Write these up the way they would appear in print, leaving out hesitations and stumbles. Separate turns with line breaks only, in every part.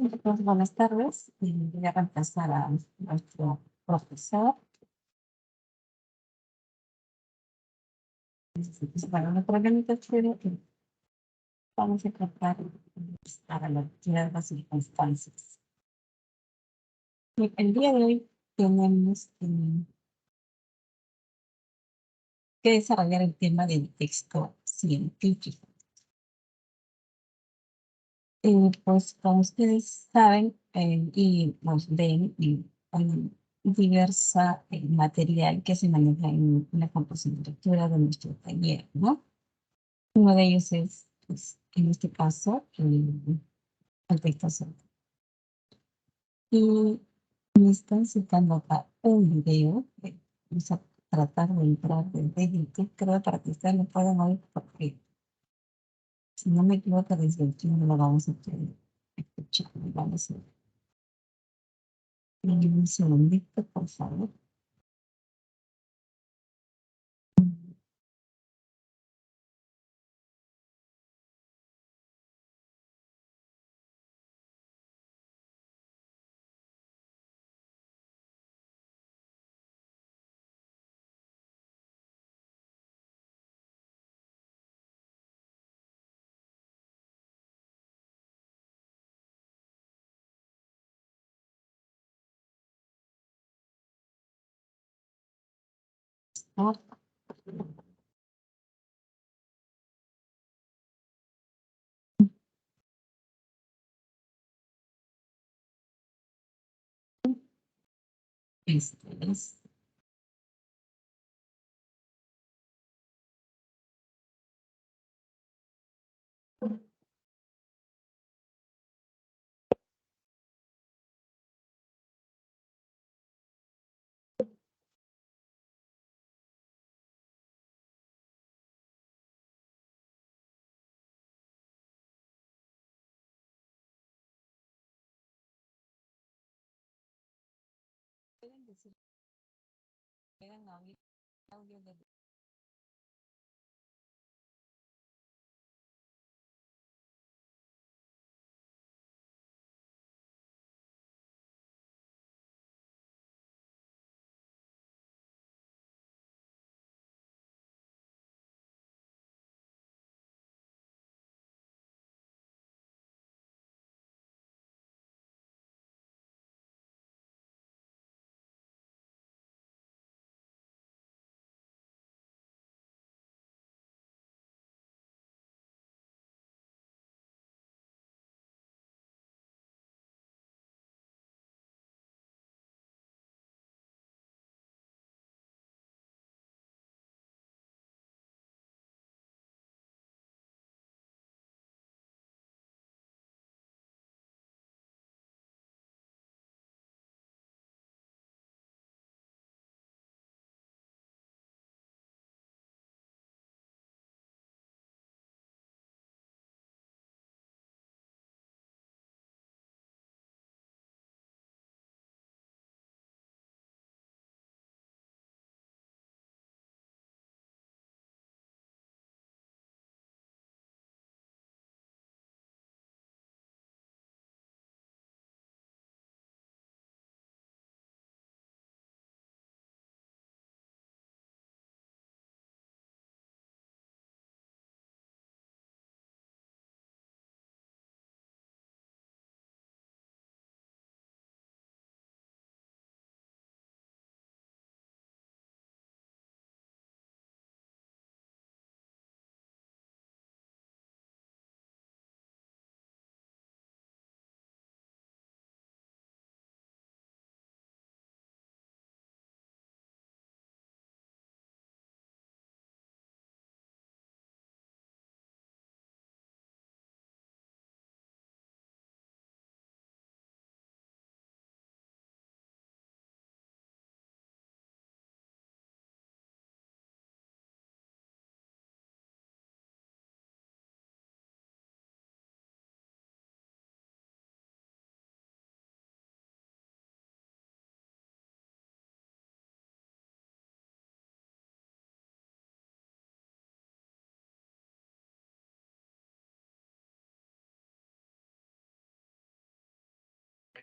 Pues, buenas tardes. Voy a reemplazar a nuestro profesor. Bueno, nuestro problemita fue que vamos a tratar de estar a la altura de las circunstancias. El día de hoy tenemos que desarrollar el tema del texto científico. Pues como ustedes saben y nos ven, hay diversa material que se maneja en la composición de lectura de nuestro taller, ¿no? Uno de ellos es, pues, en este caso, el texto científico. Y me están citando acá un video, vamos a tratar de entrar desde YouTube, creo, para que ustedes lo puedan oír, porque si no me equivoco, desde aquí no lo vamos a poder escuchar. Vamos a ver. Un segundito, por favor. Ah, este es. Pueden decir, pueden oír audio de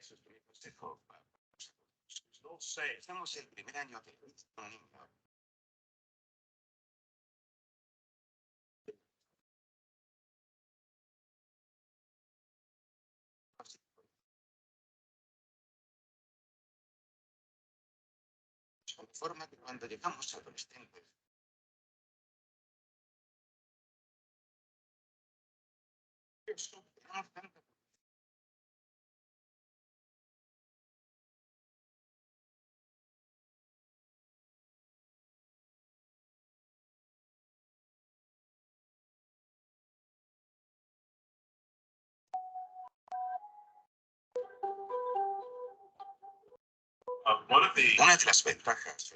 Eso es mi consejo. No sé. Estamos el primer año de un niño. De forma que cuando llegamos a adolescentes, tenemos tanta. Una de las ventajas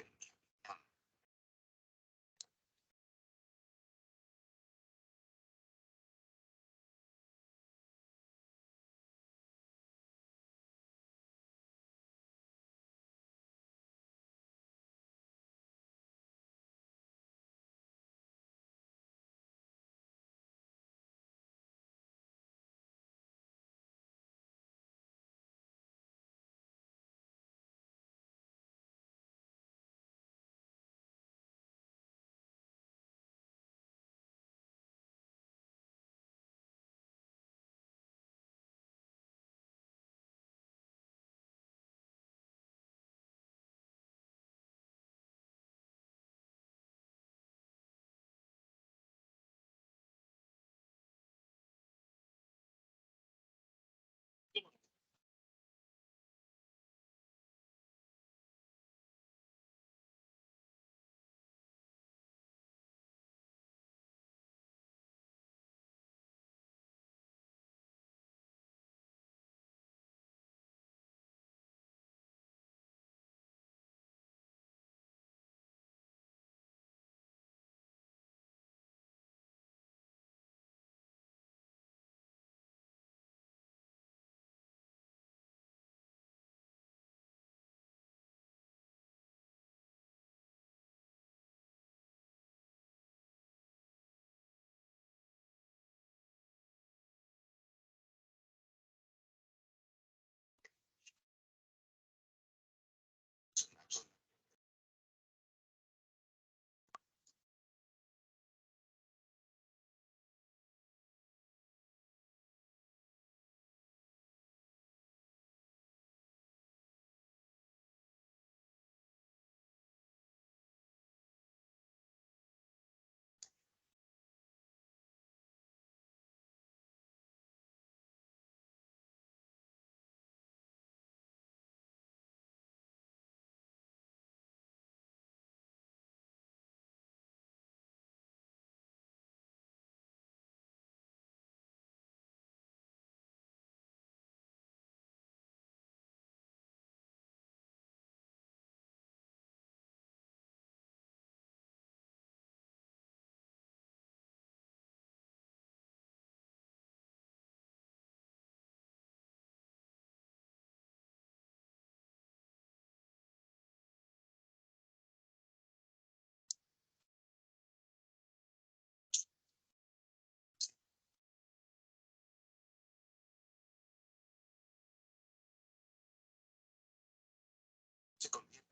se convierte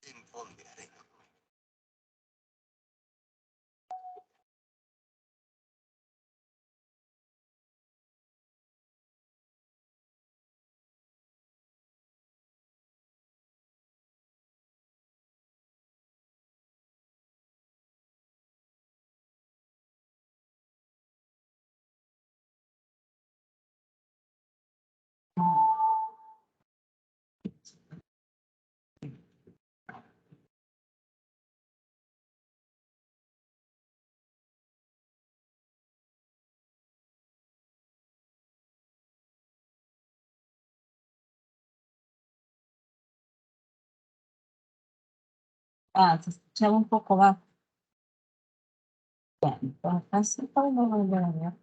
en pon de arena.
Se escuchaba un poco bajo. Así podemos volver a ver.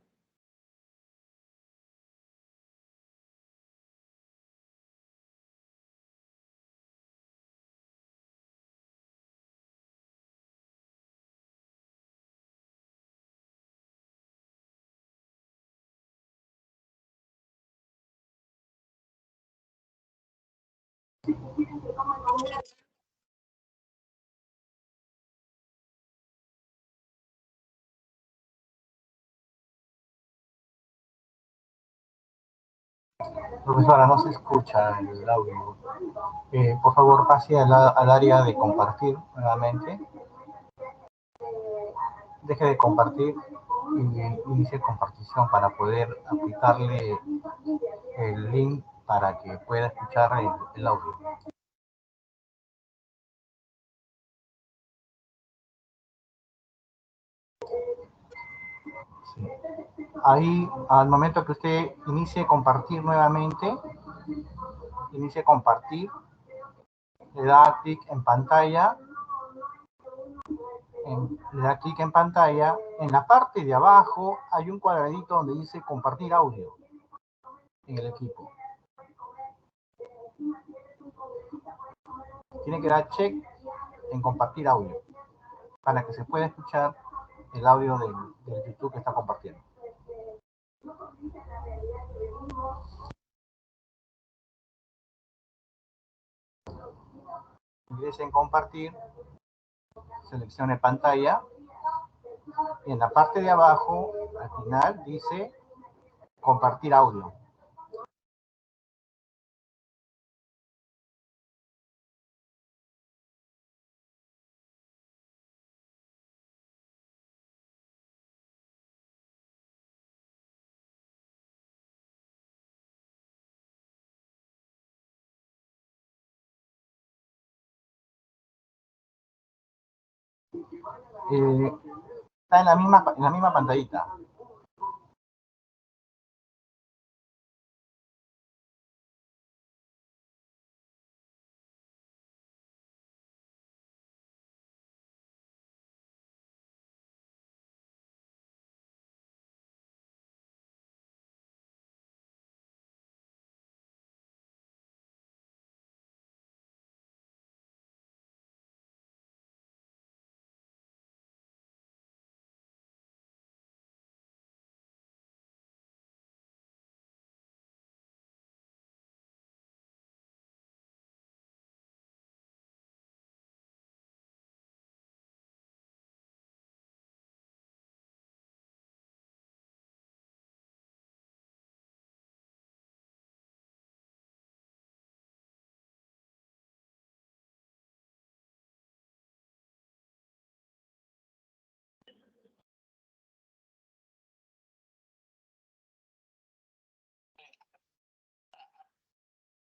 Profesora, no se escucha el audio. Por favor, pase al área de compartir nuevamente. Deje de compartir y inicie compartición para poder aplicarle el link para que pueda escuchar el audio. Sí. Ahí, al momento que usted inicie compartir nuevamente, inicie compartir, le da clic en pantalla, le da clic en pantalla, en la parte de abajo hay un cuadradito donde dice compartir audio en el equipo. Tiene que dar check en compartir audio para que se pueda escuchar el audio del YouTube que está compartiendo. Ingrese en compartir, seleccione pantalla y en la parte de abajo, al final, dice compartir audio. Está en la misma pantallita.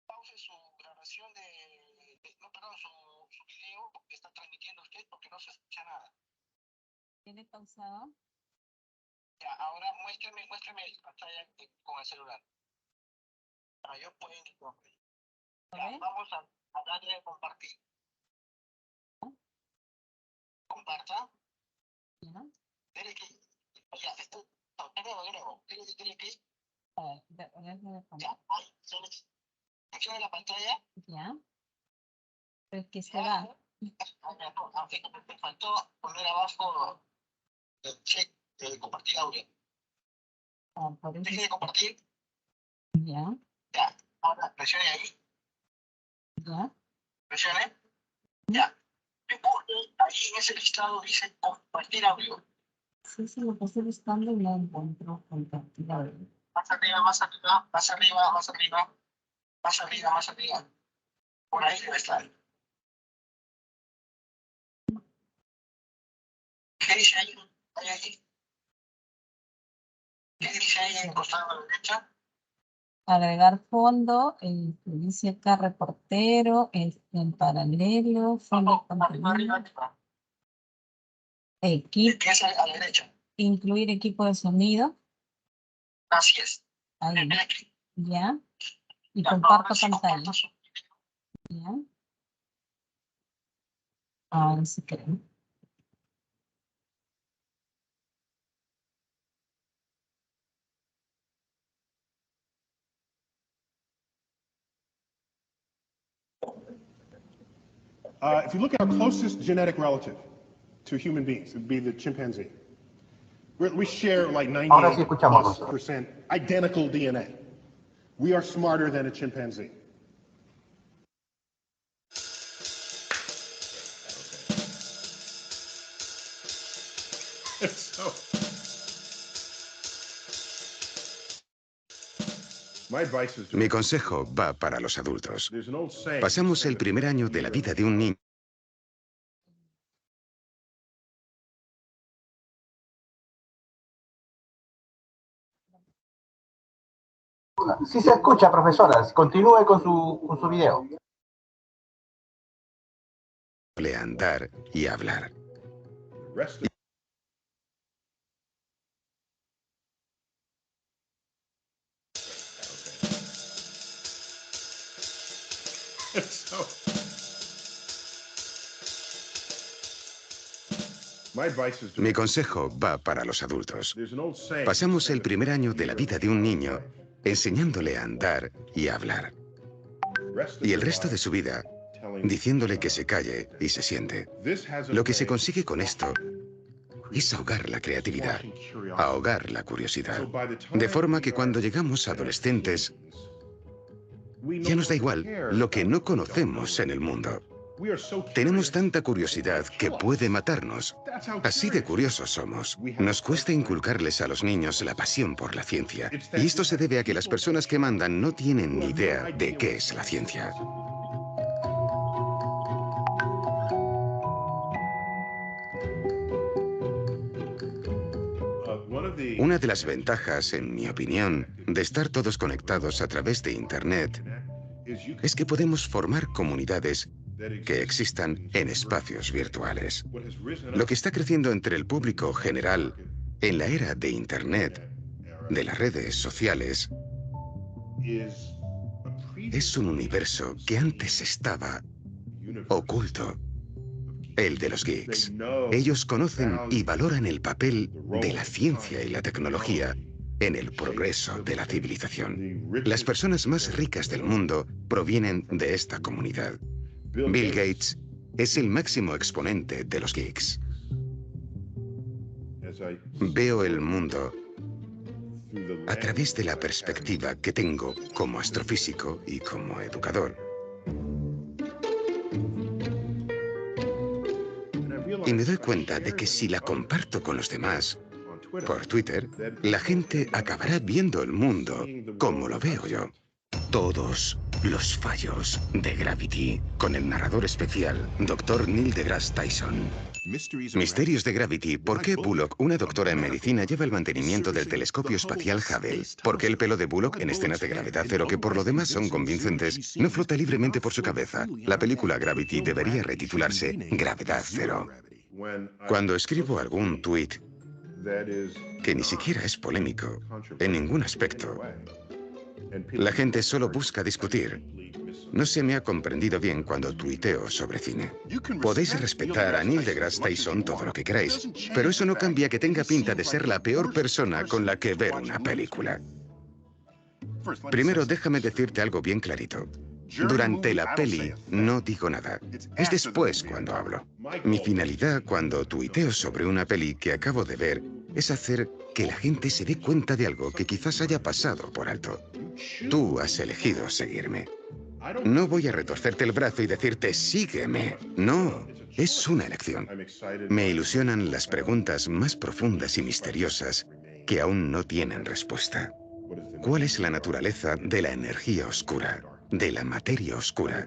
Pause su grabación no, perdón, su video que está transmitiendo usted porque no se escucha nada.
¿Tiene pausado?
Ya, ahora muéstrame la pantalla con el celular. Para yo poder indicar. Ya, vamos a darle a compartir. Comparta.
¿Ya?
Dele clic. Ya, esto. De nuevo. Dele clic.
Ya,
ahí. Seleccione la pantalla.
Ya. Pero que se va.
Me faltó poner abajo el check de compartir audio.
Por eso.
Deje de compartir.
Ya.
Ya. Ahora presione ahí.
Ya.
Presione. Ya. Ahí en ese listado dice compartir audio.
Sí, se lo pasé buscando y no encuentro compartir audio.
Más arriba, más arriba, más arriba, más arriba, más arriba, más arriba. Por ahí debe estar. ¿Qué dice ahí? Ahí. ¿Qué dice ahí en el costado a la derecha?
Agregar fondo, el que dice acá reportero, en paralelo, fondo contenido. Equipo.
¿Qué es a la derecha?
Incluir equipo de sonido.
Así es.
Ahí. Ya. Y comparto pantalla. Ya. Ahora sí creo.
If you look at our closest genetic relative to human beings, it would be the chimpanzee. We share like 98% identical DNA. We are smarter than a chimpanzee.
Mi consejo va para los adultos. Pasamos el primer año de la vida de un niño.
Sí se escucha, profesora. Continúe con su video.
Andar y hablar. Mi consejo va para los adultos. Pasamos el primer año de la vida de un niño enseñándole a andar y a hablar. Y el resto de su vida diciéndole que se calle y se siente. Lo que se consigue con esto es ahogar la creatividad, ahogar la curiosidad. De forma que cuando llegamos a adolescentes, ya nos da igual lo que no conocemos en el mundo. Tenemos tanta curiosidad que puede matarnos. Así de curiosos somos. Nos cuesta inculcarles a los niños la pasión por la ciencia. Y esto se debe a que las personas que mandan no tienen ni idea de qué es la ciencia. Una de las ventajas, en mi opinión, de estar todos conectados a través de Internet es que podemos formar comunidades que existan en espacios virtuales. Lo que está creciendo entre el público general en la era de Internet, de las redes sociales, es un universo que antes estaba oculto, el de los geeks. Ellos conocen y valoran el papel de la ciencia y la tecnología en el progreso de la civilización. Las personas más ricas del mundo provienen de esta comunidad. Bill Gates es el máximo exponente de los geeks. Veo el mundo a través de la perspectiva que tengo como astrofísico y como educador. Y me doy cuenta de que si la comparto con los demás por Twitter, la gente acabará viendo el mundo como lo veo yo. Todos los fallos de Gravity, con el narrador especial, Dr. Neil deGrasse Tyson. Misterios de Gravity. ¿Por qué Bullock, una doctora en medicina, lleva el mantenimiento del telescopio espacial Hubble? ¿Por qué el pelo de Bullock en escenas de gravedad cero, que por lo demás son convincentes, no flota libremente por su cabeza? La película Gravity debería retitularse Gravedad Cero. Cuando escribo algún tuit que ni siquiera es polémico en ningún aspecto, la gente solo busca discutir. No se me ha comprendido bien cuando tuiteo sobre cine. Podéis respetar a Neil deGrasse Tyson todo lo que queráis, pero eso no cambia que tenga pinta de ser la peor persona con la que ver una película. Primero, déjame decirte algo bien clarito. Durante la peli no digo nada. Es después cuando hablo. Mi finalidad cuando tuiteo sobre una peli que acabo de ver es hacer que la gente se dé cuenta de algo que quizás haya pasado por alto. Tú has elegido seguirme. No voy a retorcerte el brazo y decirte sígueme. No, es una elección. Me ilusionan las preguntas más profundas y misteriosas que aún no tienen respuesta. ¿Cuál es la naturaleza de la energía oscura, de la materia oscura?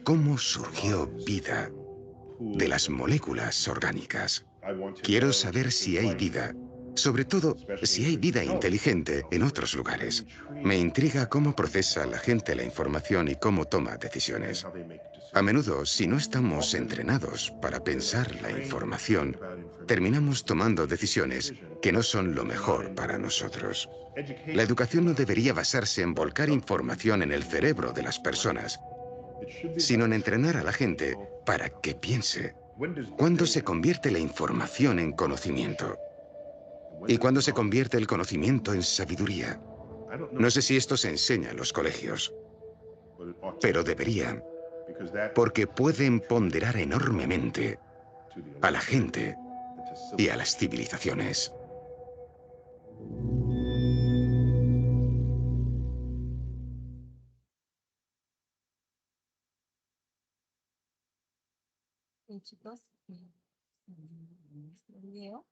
¿Cómo surgió vida de las moléculas orgánicas? Quiero saber si hay vida, sobre todo si hay vida inteligente en otros lugares. Me intriga cómo procesa la gente la información y cómo toma decisiones. A menudo, si no estamos entrenados para pensar la información, terminamos tomando decisiones que no son lo mejor para nosotros. La educación no debería basarse en volcar información en el cerebro de las personas, sino en entrenar a la gente para que piense. ¿Cuándo se convierte la información en conocimiento? ¿Y cuándo se convierte el conocimiento en sabiduría? No sé si esto se enseña en los colegios, pero debería, porque pueden ponderar enormemente a la gente y a las civilizaciones.
Chicos, nuestro video.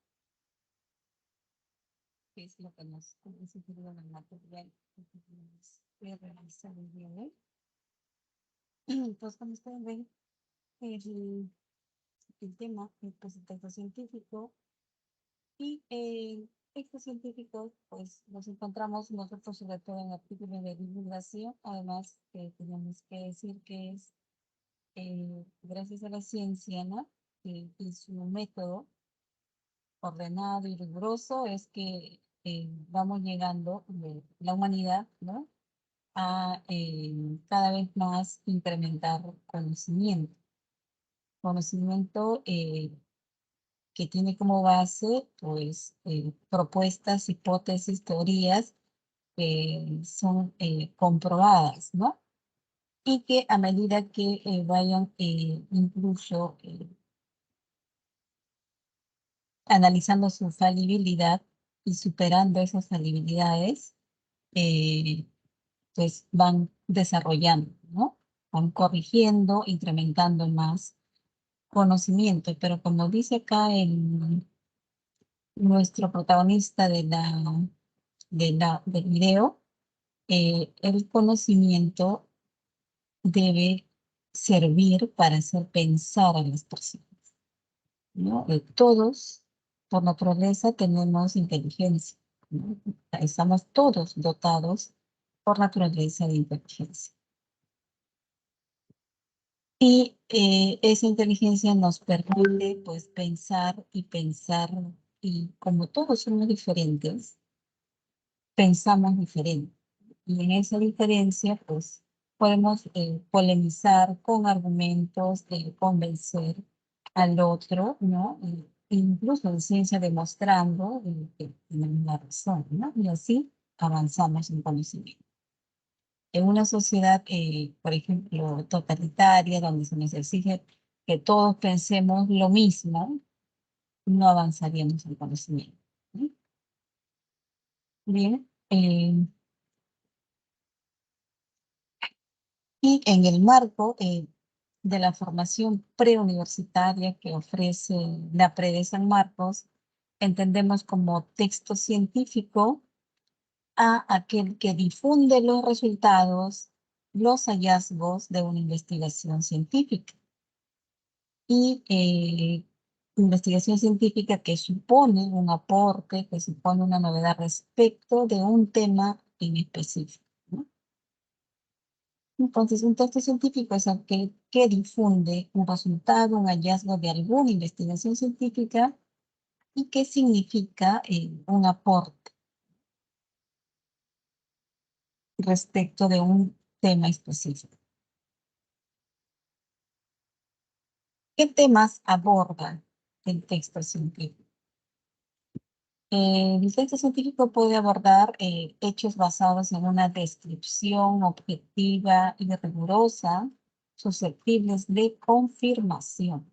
que es lo que nos ha sugerido en el material que tenemos que realizar el día de hoy. Pues como ustedes ven, el tema es pues, el texto científico y textos científicos pues los encontramos nosotros sobre todo en artículos de divulgación. Además tenemos que decir que es gracias a la ciencia, ¿no? Y su método ordenado y riguroso es que vamos llegando, la humanidad, ¿no? A cada vez más incrementar conocimiento. Conocimiento que tiene como base, pues, propuestas, hipótesis, teorías que son comprobadas, ¿no? Y que a medida que vayan incluso analizando su falibilidad y superando esas falibilidades, pues van desarrollando, ¿no? Van corrigiendo, incrementando más conocimiento. Pero como dice acá nuestro protagonista del video, el conocimiento debe servir para hacer pensar a las personas, ¿no? Todos, por naturaleza, tenemos inteligencia, ¿no? Estamos todos dotados por naturaleza de inteligencia. Y esa inteligencia nos permite, pues, pensar, y como todos somos diferentes, pensamos diferente. Y en esa diferencia, pues, podemos polemizar con argumentos, convencer al otro, ¿no? Incluso en ciencia demostrando que tenemos la razón, ¿no? Y así avanzamos en conocimiento. En una sociedad, por ejemplo, totalitaria, donde se nos exige que todos pensemos lo mismo, no avanzaríamos en conocimiento, ¿no? Bien. Y en el marco de la formación preuniversitaria que ofrece la PRE de San Marcos, entendemos como texto científico a aquel que difunde los resultados, los hallazgos de una investigación científica. Y investigación científica que supone un aporte, que supone una novedad respecto de un tema en específico, ¿no? Entonces, un texto científico es aquel que difunde un resultado, un hallazgo de alguna investigación científica y que significa un aporte respecto de un tema específico. ¿Qué temas aborda el texto científico? El texto científico puede abordar hechos basados en una descripción objetiva y rigurosa, susceptibles de confirmación.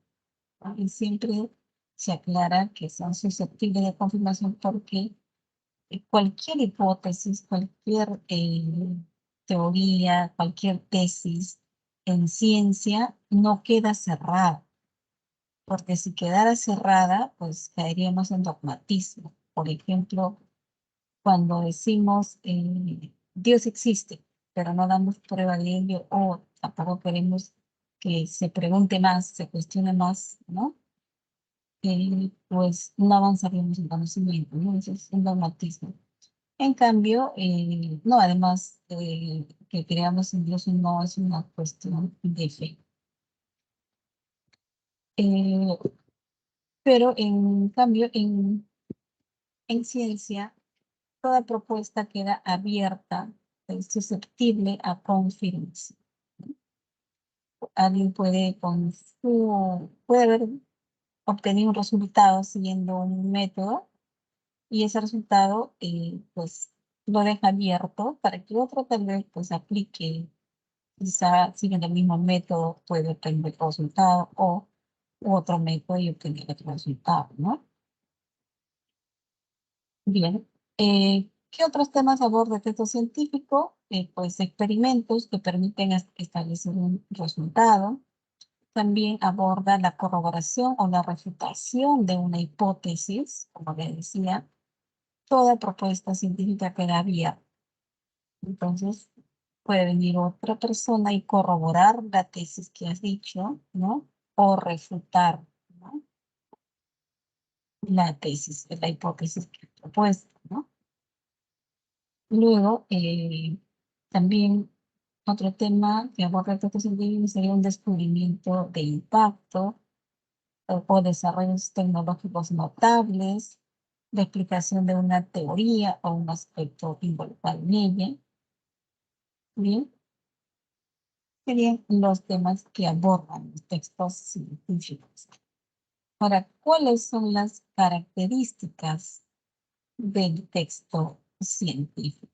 Y siempre se aclara que son susceptibles de confirmación porque cualquier hipótesis, cualquier teoría, cualquier tesis en ciencia no queda cerrada, porque si quedara cerrada, pues caeríamos en dogmatismo. Por ejemplo, cuando decimos Dios existe, pero no damos prueba de ello o tampoco queremos que se pregunte más, se cuestione más, ¿no? Pues no avanzaríamos en conocimiento, ¿no? Eso es un dogmatismo. En cambio, no, además que creamos en Dios no es una cuestión de fe. Pero en cambio, en ciencia, toda propuesta queda abierta, susceptible a confirmación. Alguien puede, puede haber obtenido un resultado siguiendo un método y ese resultado pues lo deja abierto para que otro tal vez pues aplique, quizá siguiendo el mismo método puede obtener otro resultado o otro método y obtener otro resultado, ¿no? Bien, ¿qué otros temas aborda el texto científico? Pues experimentos que permiten establecer un resultado. También aborda la corroboración o la refutación de una hipótesis, como le decía. toda propuesta científica queda abierta. Entonces, puede venir otra persona y corroborar la tesis que has dicho, ¿no? O refutar, ¿no? La tesis, la hipótesis que has propuesto, ¿no? Luego, también otro tema que aborda el texto científico sería un descubrimiento de impacto o desarrollos tecnológicos notables, la explicación de una teoría o un aspecto involucrado en ella. Bien, serían los temas que abordan los textos científicos. Ahora, ¿cuáles son las características del texto científico?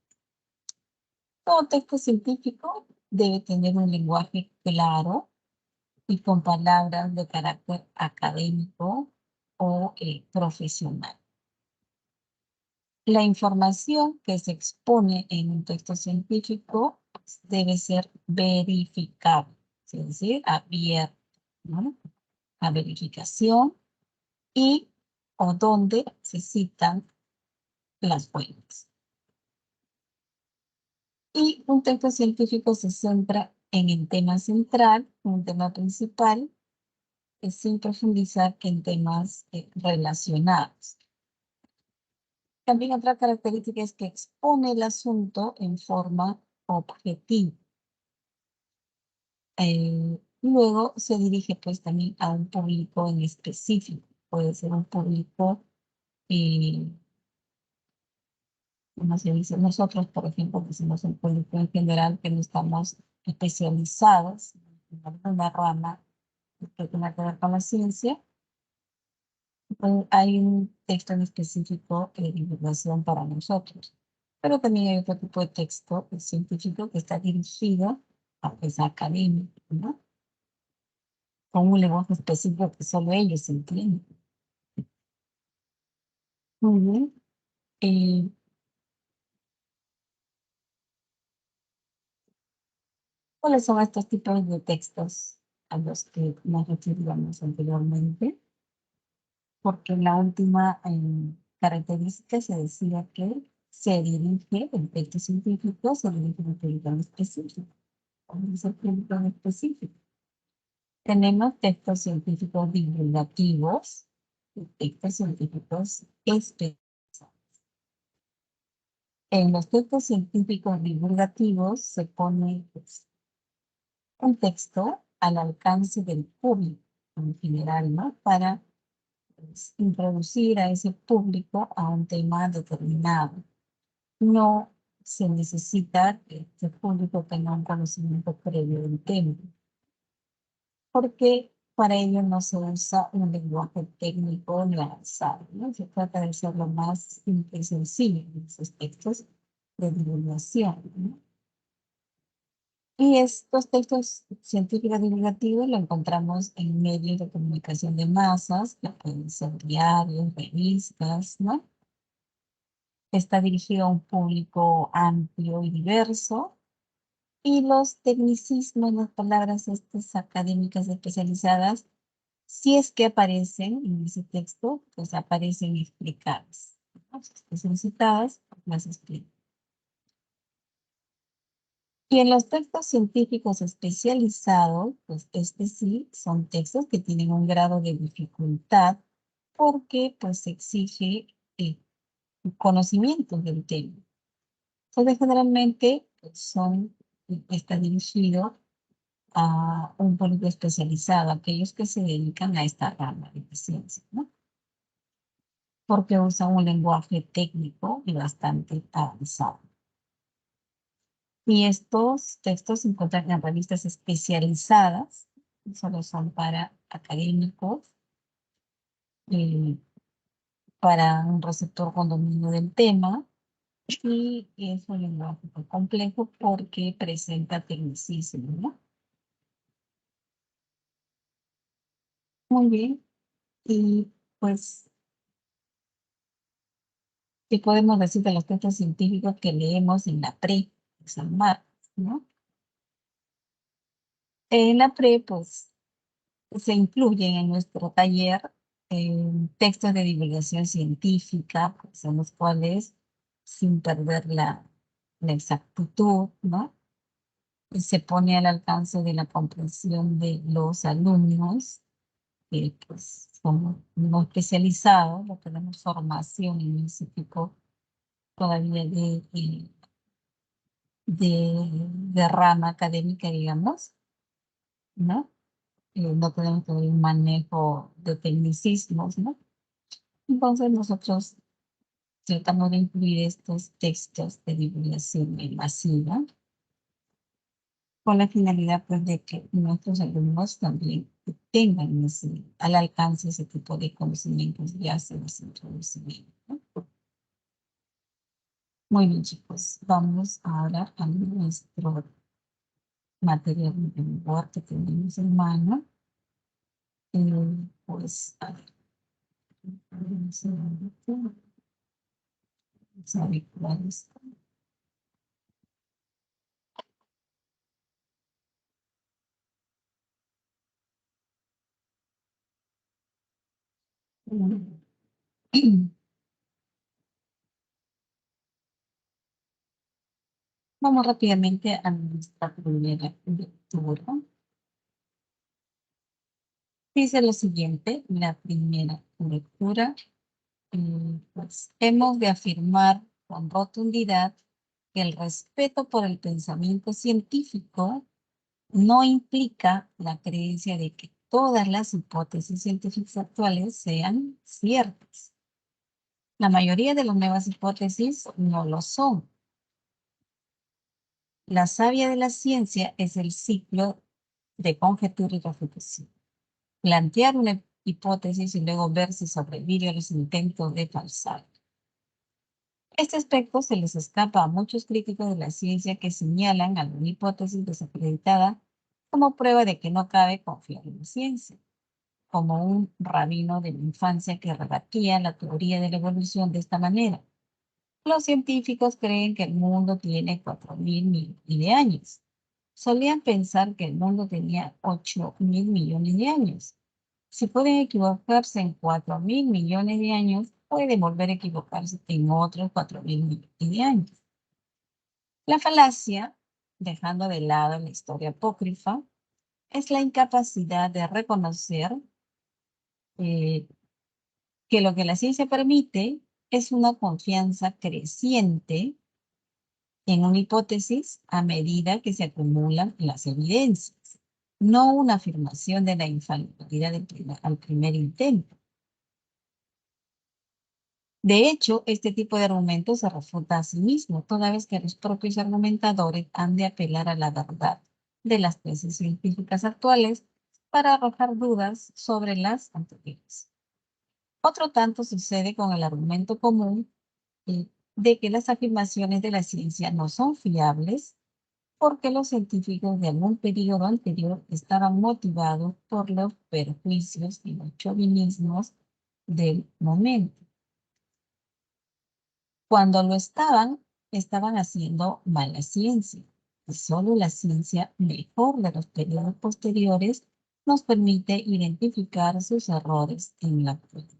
Todo texto científico debe tener un lenguaje claro y con palabras de carácter académico o profesional. La información que se expone en un texto científico debe ser verificable, es decir, abierta, ¿no? A verificación y o donde se citan las fuentes. Y un texto científico se centra en el tema central, un tema principal, sin profundizar en temas relacionados. También otra característica es que expone el asunto en forma objetiva. Luego se dirige pues también a un público en específico. Puede ser un público, como se dice, nosotros por ejemplo decimos un público en general que no estamos especializados en alguna rama que tenga que ver con la ciencia. Hay un texto en específico de divulgación para nosotros. Pero también hay otro tipo de texto científico que está dirigido a pues, académico, ¿no? Con un lenguaje específico que solo ellos entienden. Muy bien. ¿Cuáles son estos tipos de textos a los que nos referíamos anteriormente? Porque en la última característica se decía que se dirige, el texto científico se dirige a un público específico. ¿Cuál es el público específico? Tenemos textos científicos divulgativos y textos científicos especializados. En los textos científicos divulgativos se pone pues, un texto al alcance del público en general, ¿no? Para pues, introducir a ese público a un tema determinado. No se necesita que este público tenga un conocimiento previo del tema, porque para ello no se usa un lenguaje técnico ni avanzado, ¿no? Se trata de ser lo más simple y sencillo en esos textos de divulgación, ¿no? Y estos textos científicos divulgativos lo encontramos en medios de comunicación de masas, que pueden ser diarios, revistas, ¿no? Está dirigido a un público amplio y diverso. Y los tecnicismos, las palabras estas académicas especializadas, si es que aparecen en ese texto, pues aparecen explicadas, ¿no? Si están citadas, las explico. Y en los textos científicos especializados, pues sí, son textos que tienen un grado de dificultad porque pues se exige conocimiento del tema. Entonces generalmente pues, está dirigido a un público especializado, aquellos que se dedican a esta rama de la ciencia, ¿no? Porque usan un lenguaje técnico y bastante avanzado. Y estos textos se encuentran en revistas especializadas, solo son para académicos, para un receptor con dominio del tema, y es un lenguaje muy complejo porque presenta tecnicismo, ¿no? Muy bien, y pues, ¿qué podemos decir de los textos científicos que leemos en la pre, San Marcos, ¿no? En la pre, pues, se incluyen en nuestro taller textos de divulgación científica, pues, en los cuales, sin perder la exactitud, ¿no? Se pone al alcance de la comprensión de los alumnos, que pues somos no especializados, no tenemos formación en ese tipo todavía de rama académica, digamos, ¿no? No tenemos todavía un manejo de tecnicismos, ¿no? Entonces nosotros tratamos de incluir estos textos de divulgación masiva con la finalidad pues, de que nuestros alumnos también tengan al alcance ese tipo de conocimientos ya se los introducen, ¿no? Muy bien, chicos, vamos ahora a nuestro material de Word que tenemos en mano. Pues, a ver, vamos a ver cuál es. Vamos rápidamente a nuestra primera lectura. Dice lo siguiente, la primera lectura, pues hemos de afirmar con rotundidad que el respeto por el pensamiento científico no implica la creencia de que todas las hipótesis científicas actuales sean ciertas. La mayoría de las nuevas hipótesis no lo son. La savia de la ciencia es el ciclo de conjetura y refutación. Plantear una hipótesis y luego ver si sobrevive a los intentos de falsar. Este aspecto se les escapa a muchos críticos de la ciencia que señalan alguna hipótesis desacreditada como prueba de que no cabe confiar en la ciencia, como un rabino de la infancia que rebatía la teoría de la evolución de esta manera. Los científicos creen que el mundo tiene 4.000 millones de años. Solían pensar que el mundo tenía 8.000 millones de años. Si pueden equivocarse en 4.000 millones de años, pueden volver a equivocarse en otros 4.000 millones de años. La falacia, dejando de lado la historia apócrifa, es la incapacidad de reconocer que lo que la ciencia permite es una confianza creciente en una hipótesis a medida que se acumulan las evidencias, no una afirmación de la infalibilidad al primer intento. De hecho, este tipo de argumentos se refuta a sí mismo, toda vez que los propios argumentadores han de apelar a la verdad de las tesis científicas actuales para arrojar dudas sobre las anteriores. Otro tanto sucede con el argumento común de que las afirmaciones de la ciencia no son fiables porque los científicos de algún periodo anterior estaban motivados por los perjuicios y los chauvinismos del momento. Cuando lo estaban haciendo mala ciencia. Y solo la ciencia mejor de los periodos posteriores nos permite identificar sus errores en la actualidad.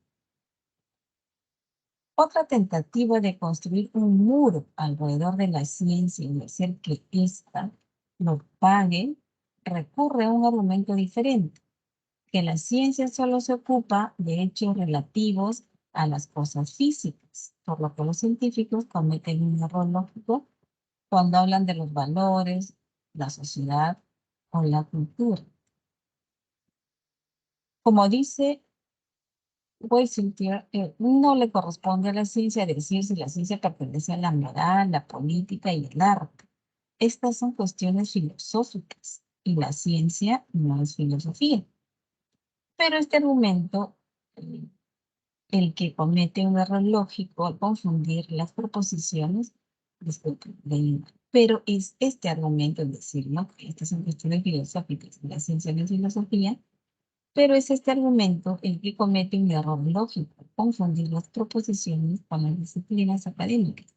Otra tentativa de construir un muro alrededor de la ciencia y hacer que ésta lo pague recurre a un argumento diferente, que la ciencia solo se ocupa de hechos relativos a las cosas físicas, por lo que los científicos cometen un error lógico cuando hablan de los valores, la sociedad o la cultura. Como dice Weissenthal, no le corresponde a la ciencia decir si la ciencia pertenece a la moral, la política y el arte. Estas son cuestiones filosóficas y la ciencia no es filosofía. Pero este argumento, el que comete un error lógico al confundir las proposiciones, pero es este argumento, es decir, ¿no? Que estas son cuestiones filosóficas y la ciencia no es filosofía, pero es este argumento el que comete un error lógico al confundir las proposiciones con las disciplinas académicas.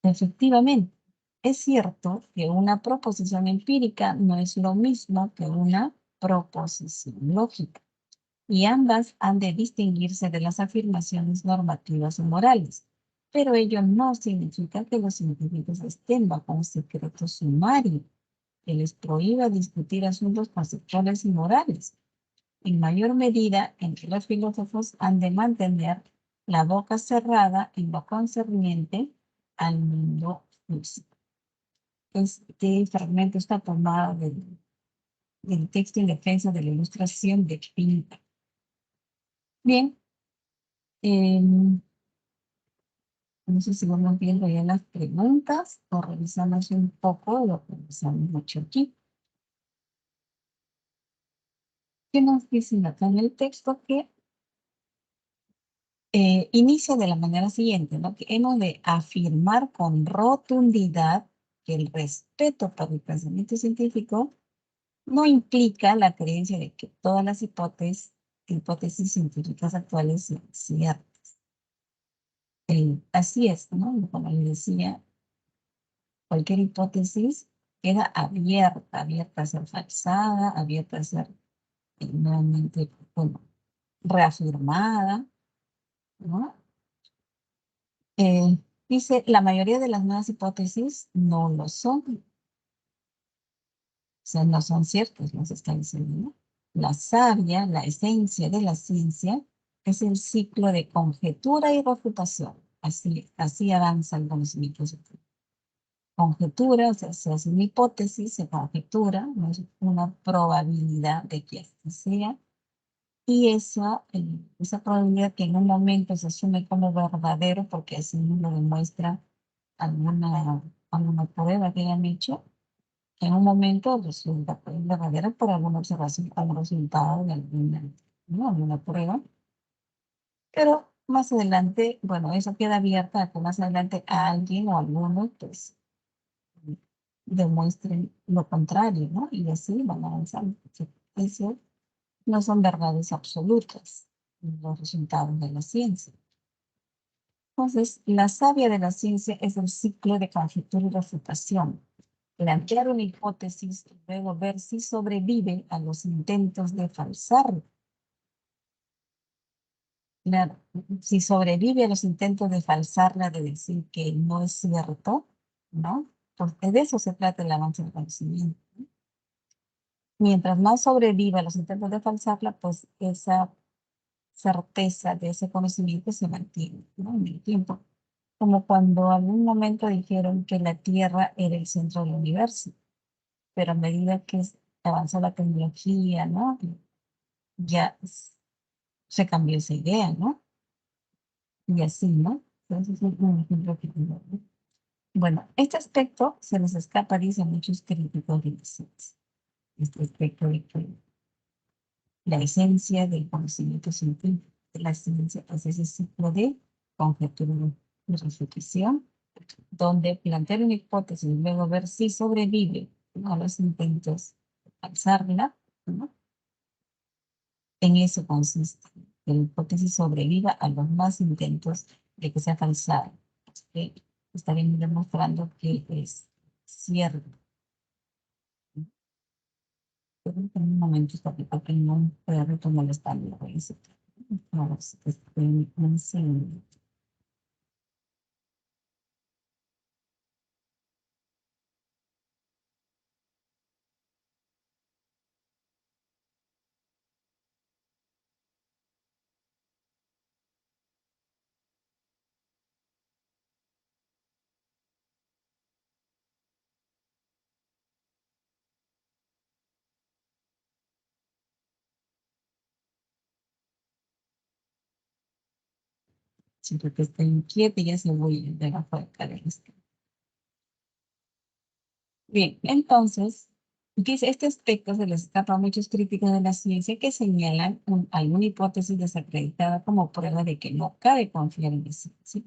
Efectivamente, es cierto que una proposición empírica no es lo mismo que una proposición lógica. y ambas han de distinguirse de las afirmaciones normativas o morales. Pero ello no significa que los científicos estén bajo un secreto sumario que les prohíba discutir asuntos conceptuales y morales. En mayor medida, entre los filósofos han de mantener la boca cerrada en lo concerniente al mundo físico. Este fragmento está tomado del texto en defensa de la ilustración de Pinta. Bien, no sé si vamos viendo ya las preguntas o revisamos un poco lo que nos han hecho aquí. ¿Qué nos dicen acá en el texto? Que inicia de la manera siguiente, ¿no? Que hemos de afirmar con rotundidad que el respeto por el pensamiento científico no implica la creencia de que todas las hipótesis científicas actuales sean ciertas. Así es, ¿no? Como les decía, cualquier hipótesis queda abierta a ser falsada, abierta a ser nuevamente, bueno, reafirmada, ¿no? Dice, la mayoría de las nuevas hipótesis no lo son. O sea, no son ciertas, nos está diciendo, ¿no? La savia, la esencia de la ciencia, es el ciclo de conjetura y refutación. Así avanza el conocimiento científico. Conjetura, o sea, se hace una hipótesis, se conjetura, no es una probabilidad de que así sea. Y esa probabilidad que en un momento se asume como verdadero, porque así nos lo demuestra alguna prueba que hayan hecho, en un momento resulta verdadera por alguna observación o un resultado de alguna prueba. Pero más adelante, bueno, eso queda abierta a que más adelante alguien o algunos pues demuestren lo contrario, ¿no? Y así van avanzando. Eso no son verdades absolutas los resultados de la ciencia. Entonces, la savia de la ciencia es el ciclo de conjetura y refutación. Plantear una hipótesis y luego ver si sobrevive a los intentos de falsarla. Claro, si sobrevive a los intentos de falsarla, de decir que no es cierto, ¿no? Pues de eso se trata el avance del conocimiento, ¿no? Mientras más sobreviva a los intentos de falsarla, pues esa certeza de ese conocimiento se mantiene, ¿no? En el tiempo. Como cuando algún momento dijeron que la Tierra era el centro del universo, pero a medida que avanzó la tecnología, ¿no? Ya se cambió esa idea, ¿no? Y así, ¿no? Entonces es un ejemplo que tengo, ¿no? Bueno, este aspecto se les escapa, dicen muchos críticos de la ciencia. Este aspecto de que la esencia del conocimiento científico de la ciencia es ese ciclo de conjetura y refutación, donde plantear una hipótesis y luego ver si sobrevive a los intentos de falsarla, ¿no? En eso consiste, que la hipótesis sobreviva a los más intentos de que sea falsada. Que estarían demostrando que es cierto. Pero en un momento está porque no puede retomar el estándar. Ahora sí que estoy enseñando. Siempre que estoy inquieta, ya se voy de abajo de cada esquema. Bien, entonces, dice, este aspecto se les escapa a muchos críticos de la ciencia que señalan alguna hipótesis desacreditada como prueba de que no cabe confiar en la ciencia.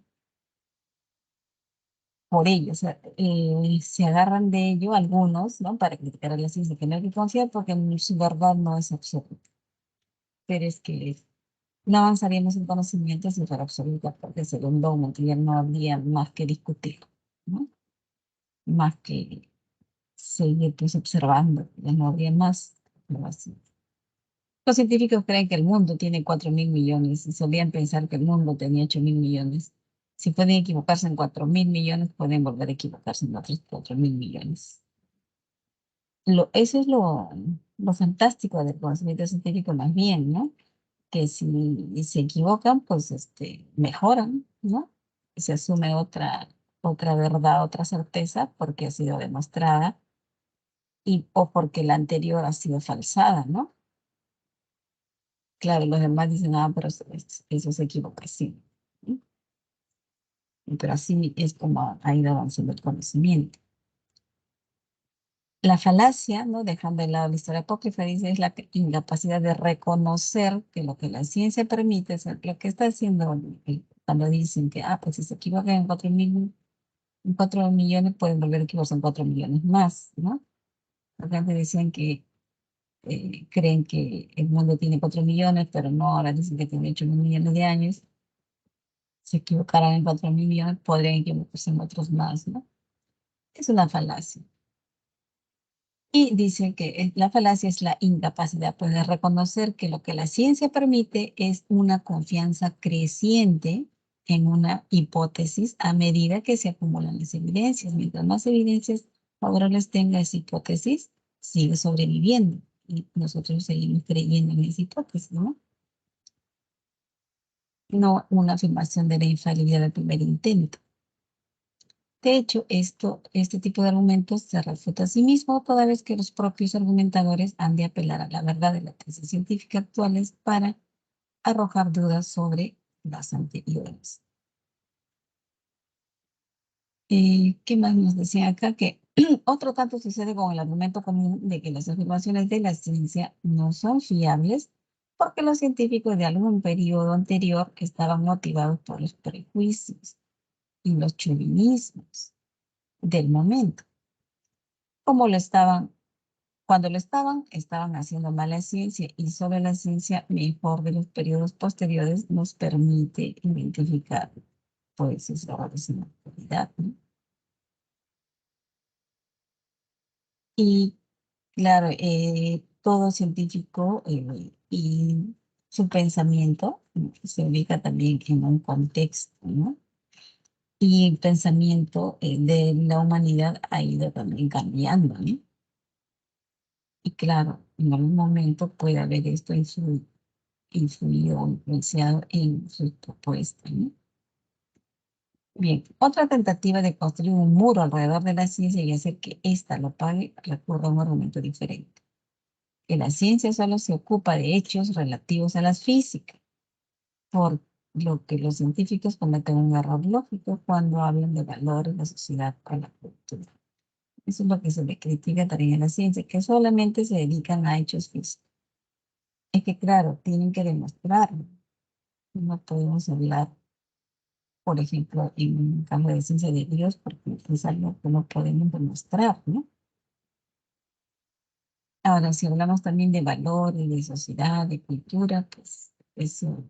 Por ello, o sea, se agarran de ello algunos, ¿no? Para criticar a la ciencia, que no hay que confiar porque su verdad no es absoluta. Pero es que no avanzaríamos en conocimiento si fuera absoluta, porque según dogma ya no habría más que discutir, ¿no? Más que seguir pues observando, ya no habría más. Pero así. Los científicos creen que el mundo tiene 4.000 millones y solían pensar que el mundo tenía 8.000 millones. Si pueden equivocarse en 4.000 millones, pueden volver a equivocarse en otros 4.000 millones. Eso es lo fantástico del conocimiento científico más bien, ¿no? Que si se equivocan, pues mejoran, ¿no? Se asume otra verdad, otra certeza, porque ha sido demostrada o porque la anterior ha sido falsada, ¿no? Claro, los demás dicen, ah, pero eso es equivocación, ¿no? Pero así es como ha ido avanzando el conocimiento. La falacia, ¿no? Dejando de lado la historia apócrifa, dice, es la incapacidad de reconocer que lo que la ciencia permite, o sea, lo que está haciendo cuando dicen que, pues si se equivocan en 4 millones, pueden volver a equivocarse en 4 millones más, ¿no? Porque antes decían que creen que el mundo tiene 4 millones, pero no, ahora dicen que tiene 8.000 millones de años. Se equivocaran en 4.000 millones, podrían equivocarse en otros más, ¿no? Es una falacia. Y dice que la falacia es la incapacidad pues, de reconocer que lo que la ciencia permite es una confianza creciente en una hipótesis a medida que se acumulan las evidencias. Mientras más evidencias favorables tenga esa hipótesis, sigue sobreviviendo. Y nosotros seguimos creyendo en esa hipótesis, ¿no? No una afirmación de la infalibilidad del primer intento. De hecho, este tipo de argumentos se refuta a sí mismo toda vez que los propios argumentadores han de apelar a la verdad de la tesis científica actuales para arrojar dudas sobre las anteriores. ¿Qué más nos decía acá? Que otro tanto sucede con el argumento común de que las afirmaciones de la ciencia no son fiables porque los científicos de algún periodo anterior estaban motivados por los prejuicios y los chauvinismos del momento. Como cuando estaban haciendo mala ciencia y solo la ciencia mejor de los periodos posteriores nos permite identificar pues esos errores en la actualidad, ¿no? Y claro, todo científico y su pensamiento se ubica también en un contexto, ¿no? Y el pensamiento de la humanidad ha ido también cambiando, ¿no? Y claro, en algún momento puede haber esto influido o influenciado en sus propuestas, ¿no? Bien, otra tentativa de construir un muro alrededor de la ciencia y hacer que ésta lo pague recurre a un argumento diferente. Que la ciencia solo se ocupa de hechos relativos a las físicas, por lo que los científicos cometen un error lógico cuando hablan de valores, la sociedad o la cultura. Eso es lo que se le critica también a la ciencia, que solamente se dedican a hechos físicos. Es que, claro, tienen que demostrarlo. No podemos hablar, por ejemplo, en un campo de ciencia de Dios, porque es algo que no podemos demostrar, ¿no? Ahora, si hablamos también de valores, de sociedad, de cultura, pues eso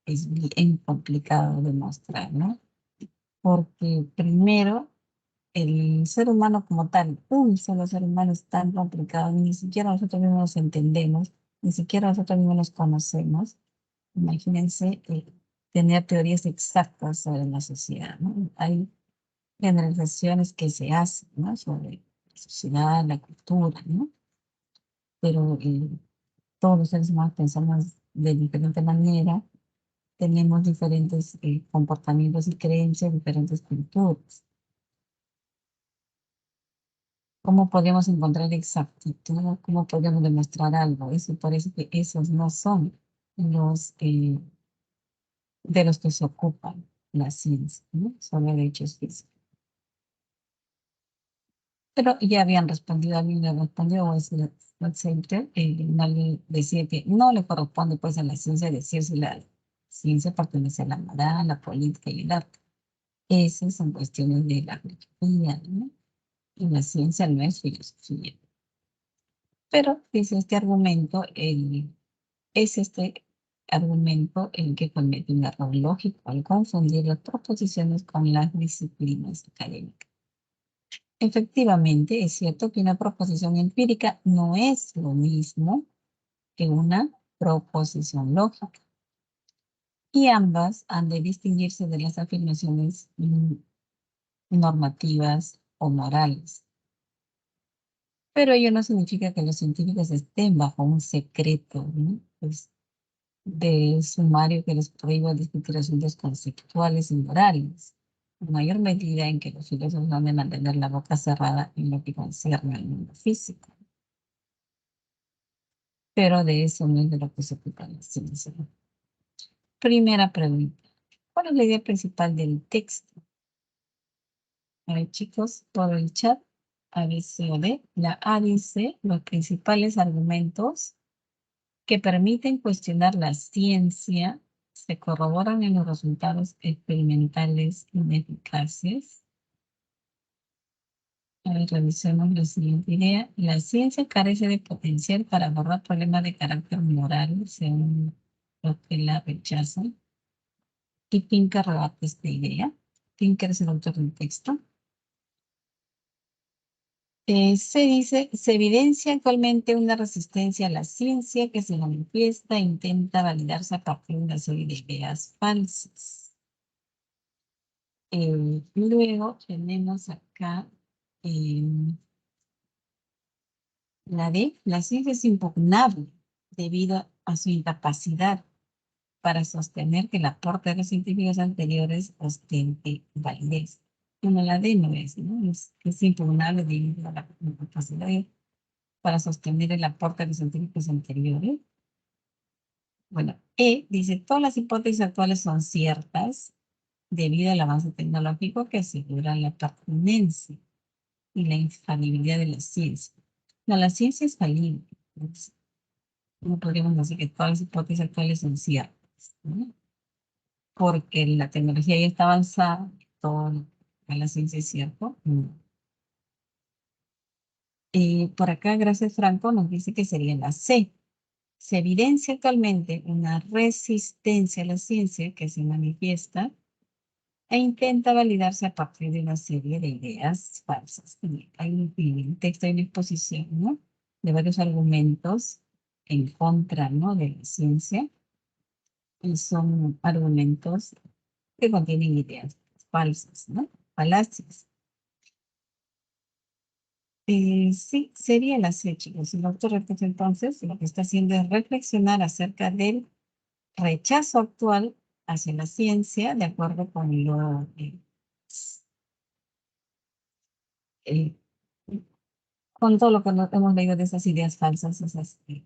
es bien complicado de mostrar, ¿no? Porque primero, el ser humano como tal, un solo ser humano es tan complicado, ni siquiera nosotros mismos nos entendemos, ni siquiera nosotros mismos nos conocemos. Imagínense tener teorías exactas sobre la sociedad, ¿no? Hay generalizaciones que se hacen, ¿no? Sobre la sociedad, la cultura, ¿no? Pero todos los seres humanos pensamos de diferente manera, tenemos diferentes comportamientos y creencias, diferentes culturas. ¿Cómo podemos encontrar exactitud? ¿Cómo podemos demostrar algo? Eso parece que esos no son los de los que se ocupan la ciencia, ¿no? Sobre hechos físicos. Pero ya habían respondido, alguien le respondió, Wesley Center, no le decía que no le corresponde pues a la ciencia decir si la ciencia pertenece a la moral, la política y el arte. Esas son cuestiones de la filosofía, ¿no? Y la ciencia no es filosofía. Pero dice este argumento, es este argumento el que comete un error lógico al confundir las proposiciones con las disciplinas académicas. Efectivamente, es cierto que una proposición empírica no es lo mismo que una proposición lógica. Y ambas han de distinguirse de las afirmaciones normativas o morales. Pero ello no significa que los científicos estén bajo un secreto, ¿no? Pues, de sumario que les prohíba discutir asuntos conceptuales y morales, en mayor medida en que los filósofos han de mantener la boca cerrada en lo que concierne al mundo físico. Pero de eso no es de lo que se ocupa la ciencia. Primera pregunta. ¿Cuál es la idea principal del texto? A ver, chicos, por el chat, A, B, C o D. La A dice los principales argumentos que permiten cuestionar la ciencia se corroboran en los resultados experimentales ineficaces. A ver, revisemos la siguiente idea. La ciencia carece de potencial para abordar problemas de carácter moral, según los que la rechazan. Y Pinker rebate esta idea. Pinker es el autor del texto. Se dice, se evidencia actualmente una resistencia a la ciencia que se manifiesta e intenta validarse a partir de una serie de ideas falsas. Luego tenemos acá la D. La ciencia es impugnable debido a su incapacidad para sostener que el aporte de los científicos anteriores ostente validez. Bueno, la D no es, ¿no? Es impugnable debido a la incapacidad para sostener el aporte de los científicos anteriores. Bueno, E dice, todas las hipótesis actuales son ciertas debido al avance tecnológico que asegura la pertinencia y la infalibilidad de la ciencia. No, la ciencia es falible. No podríamos decir que todas las hipótesis actuales son ciertas, ¿no? Porque la tecnología ya está avanzada, toda la ciencia es cierto. No. Por acá, gracias Franco, nos dice que sería la C. Se evidencia actualmente una resistencia a la ciencia que se manifiesta e intenta validarse a partir de una serie de ideas falsas. Hay un texto, hay una exposición, ¿no?, de varios argumentos en contra, ¿no?, de la ciencia, y son argumentos que contienen ideas falsas, ¿no?, falacias. Sí, sería la C, chicos. El autor entonces lo que está haciendo es reflexionar acerca del rechazo actual hacia la ciencia, de acuerdo con lo con todo lo que hemos leído de esas ideas falsas, esas que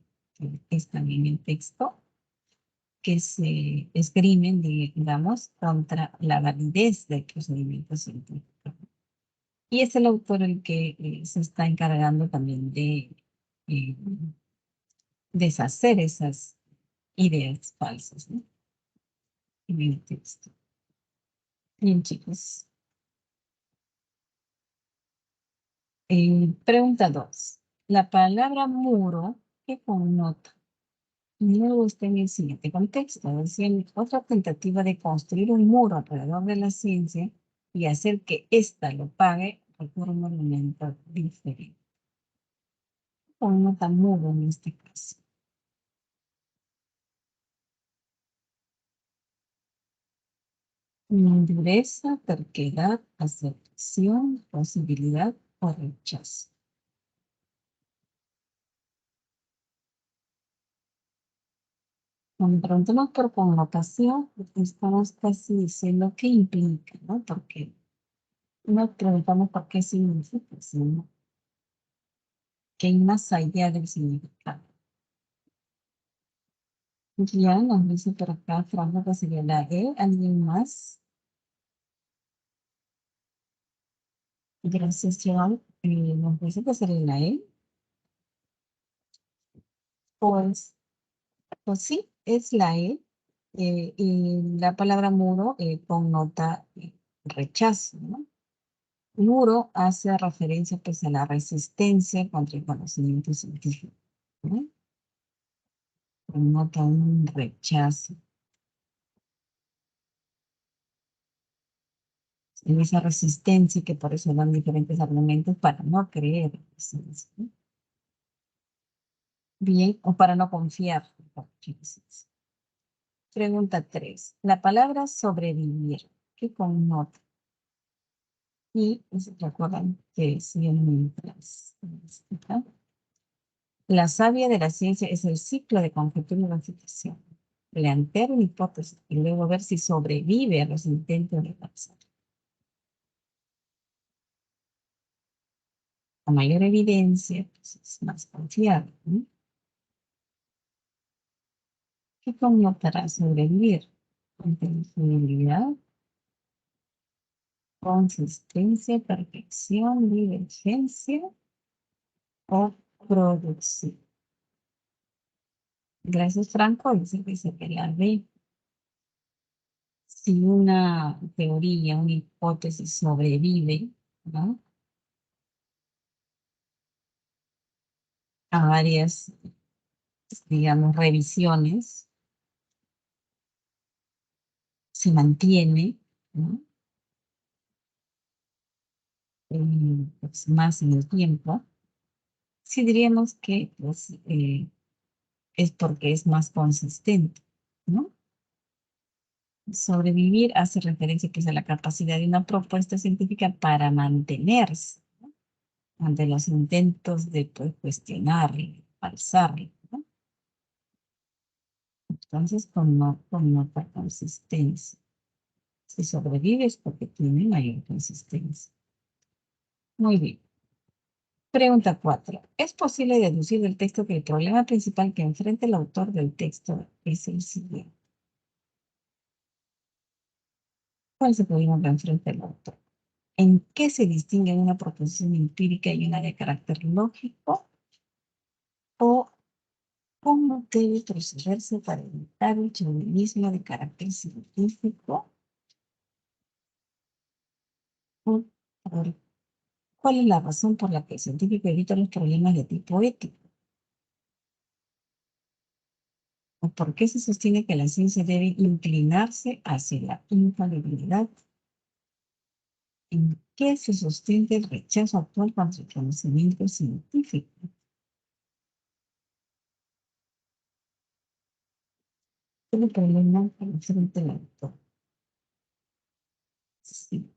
están en el texto, que se esgrimen, digamos, contra la validez del procedimiento científico. Y es el autor el que se está encargando también de deshacer esas ideas falsas, ¿no?, en el texto. Bien, chicos. Pregunta 2. La palabra muro, ¿qué connota? Muro está en el siguiente contexto. Es decir, otra tentativa de construir un muro alrededor de la ciencia y hacer que ésta lo pague por un monumento diferente. Connota muro en este caso. Dureza, terquedad, aceptación, posibilidad o rechazo. Cuando preguntamos por connotación, estamos casi diciendo qué implica, ¿no? Porque no preguntamos por qué significa, sino qué hay más allá del significado. Ya nos dice por acá, Franco, que sería la E. ¿Alguien más? Gracias, Joan. Nos dice que sería la E. Pues sí, es la E. Y la palabra muro connota rechazo, ¿no? Muro hace referencia pues a la resistencia contra el conocimiento científico, ¿no? Connota un rechazo. En esa resistencia, que por eso dan diferentes argumentos para no creer en la ciencia, ¿no? Bien, o para no confiar. Pregunta 3. La palabra sobrevivir, ¿qué connota? Y recuerdan que mientras. La savia de la ciencia es el ciclo de conjetura y refutación. Plantear una hipótesis y luego ver si sobrevive a los intentos de pensar. A mayor evidencia, pues es más confiable, ¿no? ¿Qué connotará sobrevivir? Inteligibilidad, consistencia, perfección, divergencia o producción. Gracias, Franco, dice que la B. Si una teoría, una hipótesis sobrevive, ¿no?, a varias, digamos, revisiones, se mantiene, ¿no?, pues, más en el tiempo, sí diríamos que pues, es porque es más consistente, ¿no? Sobrevivir hace referencia pues, a la capacidad de una propuesta científica para mantenerse, ¿no?, ante los intentos de pues, cuestionarla, falsarla, ¿no? Entonces, connota consistencia. Si sobrevive es porque tiene mayor consistencia. Muy bien. Pregunta 4. ¿Es posible deducir del texto que el problema principal que enfrenta el autor del texto es el siguiente? ¿Cuál es el problema que enfrenta el autor? ¿En qué se distingue una proposición empírica y una de carácter lógico? ¿O cómo debe procederse para evitar el chauvinismo de carácter científico? ¿O cuál es la razón por la que el científico evita los problemas de tipo ético? ¿O por qué se sostiene que la ciencia debe inclinarse hacia la infalibilidad? ¿En qué se sostiene el rechazo actual contra el conocimiento científico? ¿Qué es el problema que enfrenta el autor? Sí.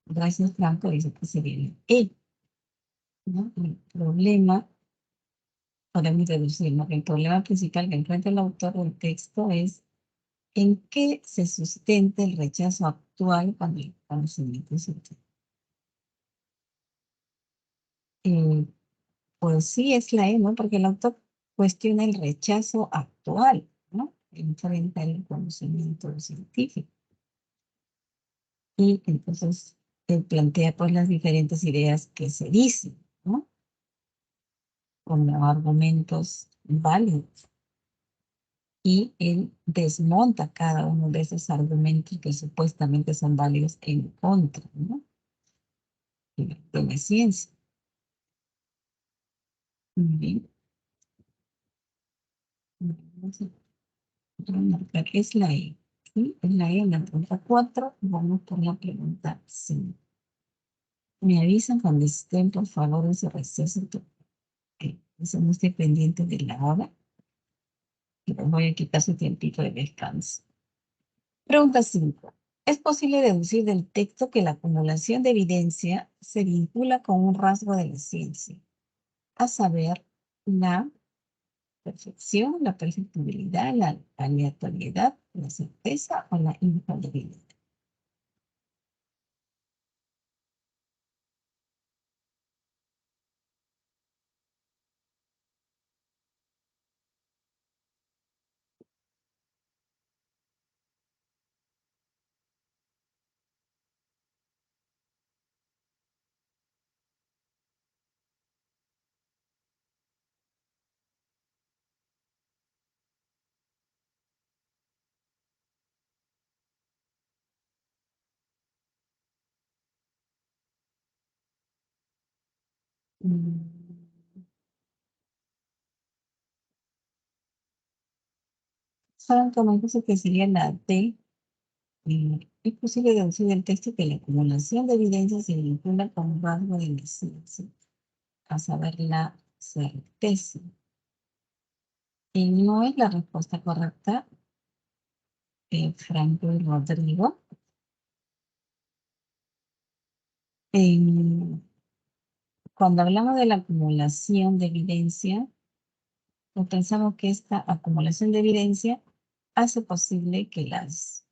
Gracias, Franco, dice que sería el E, ¿no? El problema, podemos deducirlo, que el problema principal que enfrenta el autor del texto es en qué se sustenta el rechazo actual contra el conocimiento científico. Pues sí, es la E, ¿no? Porque el autor cuestiona el rechazo actual, ¿no?, enfrenta el conocimiento científico. Y entonces él plantea pues las diferentes ideas que se dicen, ¿no?, como argumentos válidos. Y él desmonta cada uno de esos argumentos que supuestamente son válidos en contra, ¿no?, de la ciencia. Muy bien. Vamos a remarcar, es la E. ¿Sí? Es la E en la pregunta 4. Vamos por la pregunta 5. Me avisan cuando estén, por favor, en su receso. Eso no estoy pendiente de la hora. Y les voy a quitar su tiempito de descanso. Pregunta 5. ¿Es posible deducir del texto que la acumulación de evidencia se vincula con un rasgo de la ciencia, a saber, la perfección, la perfectibilidad, la aleatoriedad, la certeza o la infalibilidad? Saben cómo dice que sería la D. Es posible deducir del texto que la acumulación de evidencia se vincula con un rasgo de la ciencia, a saber, la certeza. Y no es la respuesta correcta, Franco y Rodrigo. Cuando hablamos de la acumulación de evidencia, pues pensamos que esta acumulación de evidencia hace posible que las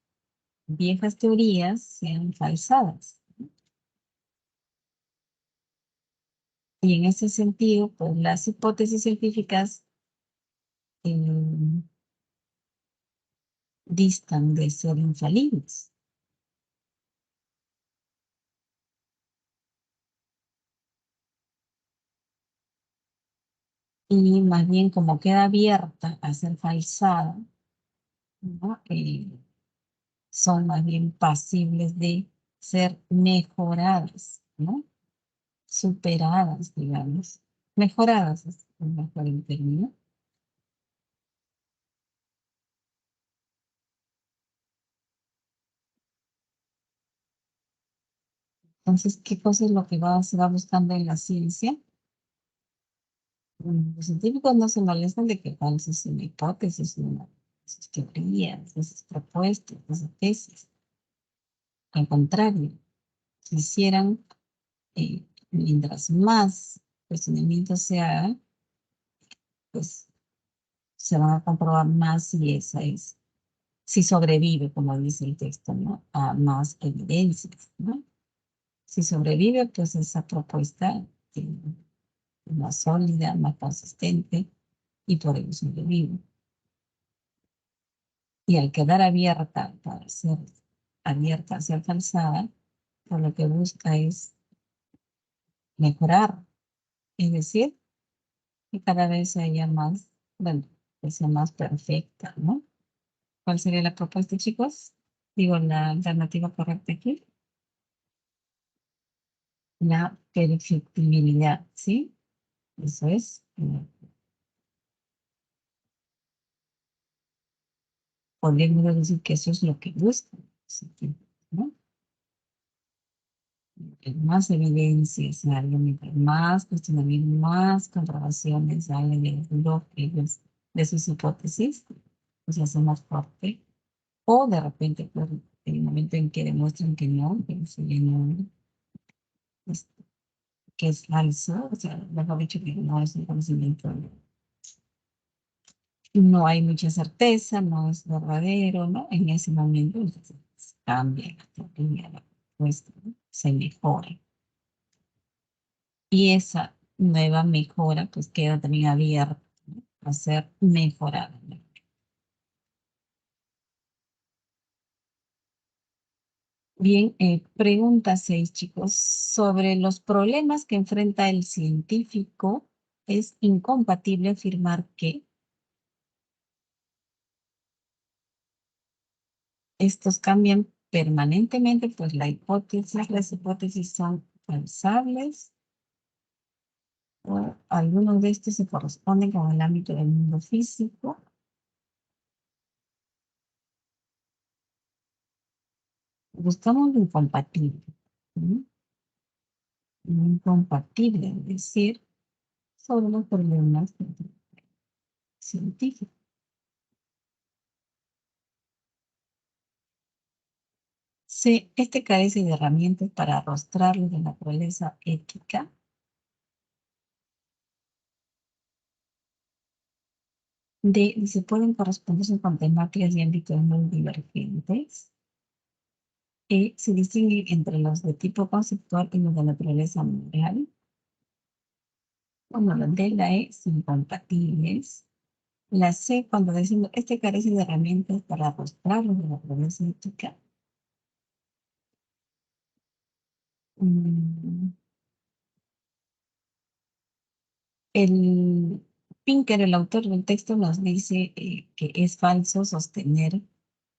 viejas teorías sean falsadas. Y en ese sentido, pues las hipótesis científicas distan de ser infalibles. Y más bien como queda abierta a ser falsada, ¿no? Son más bien pasibles de ser mejoradas, ¿no? Superadas, digamos. Mejoradas es mejor el término. Entonces, ¿qué cosa es lo que se va buscando en la ciencia? Los científicos no se molestan de que falsa es una hipótesis, sus teorías, sus propuestas, sus tesis. Al contrario, quisieran, mientras más cuestionamiento se haga, pues se van a comprobar más si esa es, si sobrevive, como dice el texto, ¿no? A más evidencias, ¿no? Si sobrevive, pues esa propuesta es más sólida, más consistente y por ello sobrevive. Y al quedar abierta para ser abierta a ser falsada, pues lo que busca es mejorar, es decir, que cada vez haya más, bueno, que sea más perfecta, ¿no? ¿Cuál sería la propuesta, chicos? Digo, la alternativa correcta aquí. La perfectibilidad, ¿sí? Eso es. Podríamos decir que eso es lo que buscan, ¿no? Más evidencias hay, mientras más cuestionamiento, más comprobaciones hay de sus hipótesis, pues hace más fuerte. O de repente, pues, en el momento en que demuestran que no, que eso ya no, pues, que es falso, o sea, mejor dicho, que no es un conocimiento, no hay mucha certeza, no es verdadero, ¿no? En ese momento, entonces, cambia la teoría, la propuesta, ¿no? Se mejora. Y esa nueva mejora pues queda también abierta, ¿no? A ser mejorada, ¿no? Bien, pregunta 6, chicos. Sobre los problemas que enfrenta el científico, es incompatible afirmar que estos cambian permanentemente, pues las hipótesis son falsables, o algunos de estos se corresponden con el ámbito del mundo físico. Buscamos lo incompatible, ¿no? Lo incompatible, es decir, sobre los problemas científicos. Este carece de herramientas para arrostrarlo de naturaleza ética. Se pueden corresponderse con temáticas y ámbitos muy divergentes. Se distingue entre los de tipo conceptual y los de naturaleza moral. Bueno, los de la E son incompatibles. La C, cuando decimos este carece de herramientas para arrostrarlo de la naturaleza ética. El Pinker, el autor del texto, nos dice que es falso sostener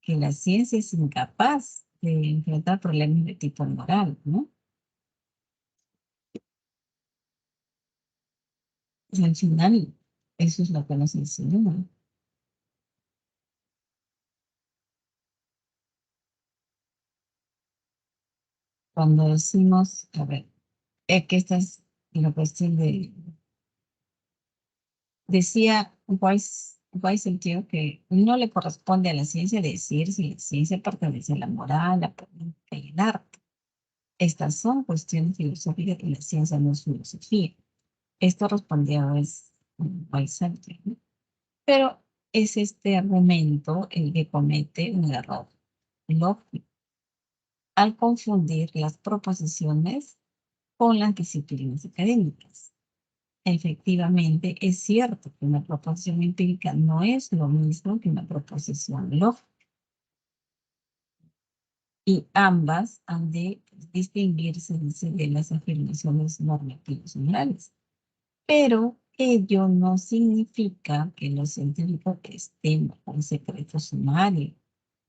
que la ciencia es incapaz de enfrentar problemas de tipo moral, ¿no? Y al final, eso es lo que nos enseñó. Cuando decimos, a ver, que esta es la cuestión de, decía Weiss, va en sentido que no le corresponde a la ciencia decir si la ciencia pertenece a la moral, la política y el arte. Estas son cuestiones filosóficas y la ciencia no es filosofía. Esto respondió es Weissenstein, ¿no? Pero es este argumento el que comete un error lógico al confundir las proposiciones con las disciplinas académicas. Efectivamente, es cierto que una proposición empírica no es lo mismo que una proposición lógica. Y ambas han de distinguirse de las afirmaciones normativas morales. Pero ello no significa que los científicos estén bajo un secreto sumario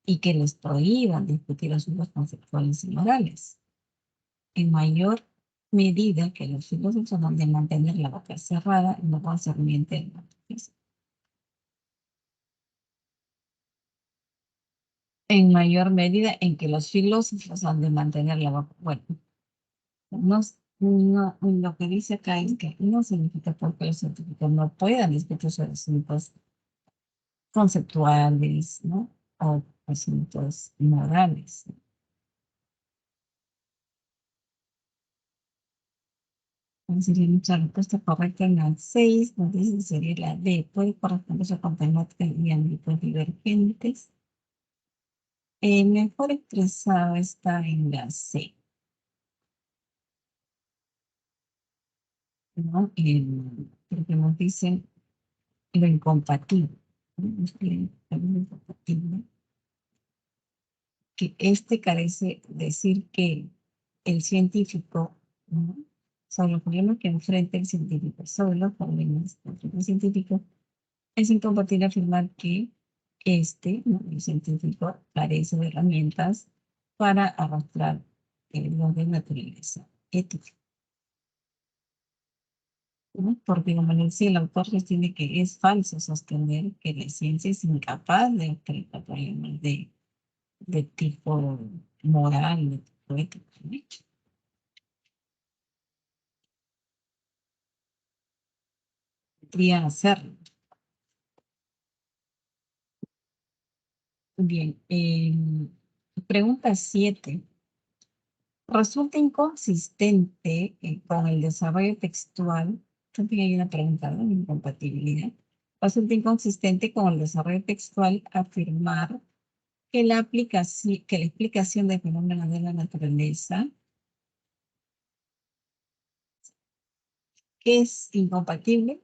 y que les prohíban discutir asuntos conceptuales y morales. En mayor medida que los filósofos han de mantener la boca cerrada en lo concerniente al mundo físico. En mayor medida en que los filósofos han de mantener la boca, bueno, lo que dice acá es que no significa porque los científicos no puedan discutir sobre asuntos conceptuales, ¿no? O asuntos morales. Entonces, sería nuestra respuesta correcta en la 6, nos dice sería la D. Puede corresponderse con temáticas y ámbitos divergentes. Mejor expresado está en la C, ¿no? Porque nos dicen lo incompatible, ¿no? Lo incompatible. Que este carece decir que el científico, ¿no? Sobre los problemas que enfrenta el científico, sobre los problemas que enfrenta el científico, es incompatible afirmar que ¿no? El científico carece de herramientas para arrastrar lo de naturaleza ética. ¿No? Porque, como le decía, el autor sostiene que es falso sostener que la ciencia es incapaz de enfrentar problemas de tipo moral, de tipo ético, ¿no? Podría hacerlo. Bien, pregunta 7. Resulta inconsistente con el desarrollo textual. También hay una pregunta de incompatibilidad. Resulta inconsistente con el desarrollo textual afirmar que la explicación de fenómenos de la naturaleza es incompatible.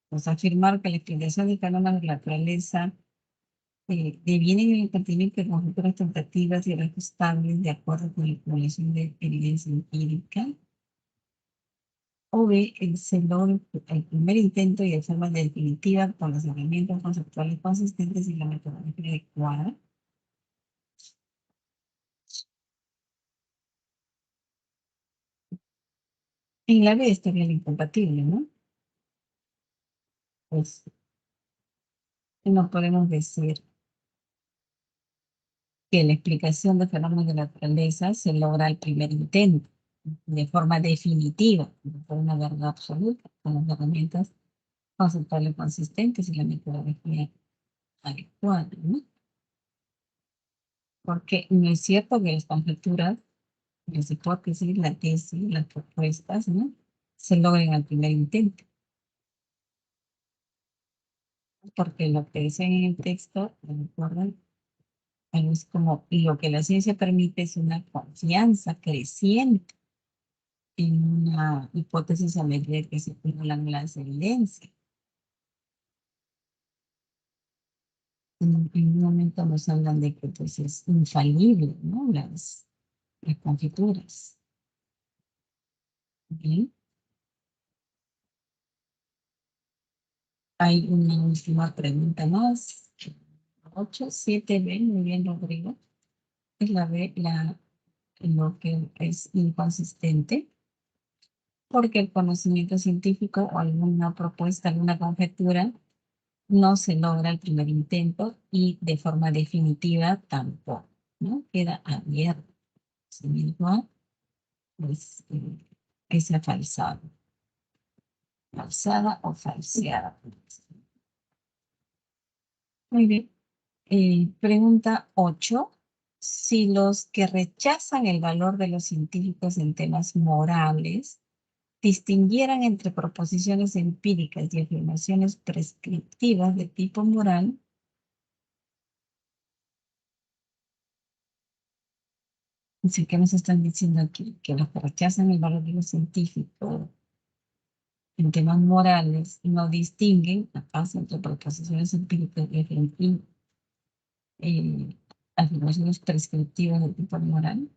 Pues afirmar que la explicación de fenómenos de la naturaleza devienen en el cumplimiento de conjeturas tentativas y reajustables de acuerdo con la acumulación de evidencia empírica. O B, se logra el primer intento y de forma definitiva con las herramientas conceptuales consistentes y la metodología adecuada. En la B estaría el incompatible, ¿no? Pues no podemos decir que la explicación de fenómenos de la naturaleza se logra al primer intento, de forma definitiva, por una verdad absoluta, con las herramientas conceptuales consistentes y la metodología adecuada, ¿no? Porque no es cierto que las conjeturas, las hipótesis, la tesis, las propuestas, ¿no? Se logren al primer intento. Porque lo que dicen en el texto, recuerdan, es como lo que la ciencia permite es una confianza creciente en una hipótesis a medida que se acumulan las evidencias. En un momento nos hablan de que pues, es infalible, ¿no? Las conjeturas. Bien. Hay una última pregunta más. 8, 7B, muy bien, Rodrigo. Es la B, lo que es inconsistente, porque el conocimiento científico o alguna propuesta, alguna conjetura, no se logra al primer intento y de forma definitiva tampoco, ¿no? Queda abierto. Sí mismo, pues, esa falsada o falseada. Muy bien. Pregunta 8. Si los que rechazan el valor de los científicos en temas morales distinguieran entre proposiciones empíricas y afirmaciones prescriptivas de tipo moral, así que nos están diciendo aquí que los que rechazan el valor de los científicos en temas morales no distinguen acaso entre proposiciones empíricas y afirmaciones prescriptivas de tipo moral.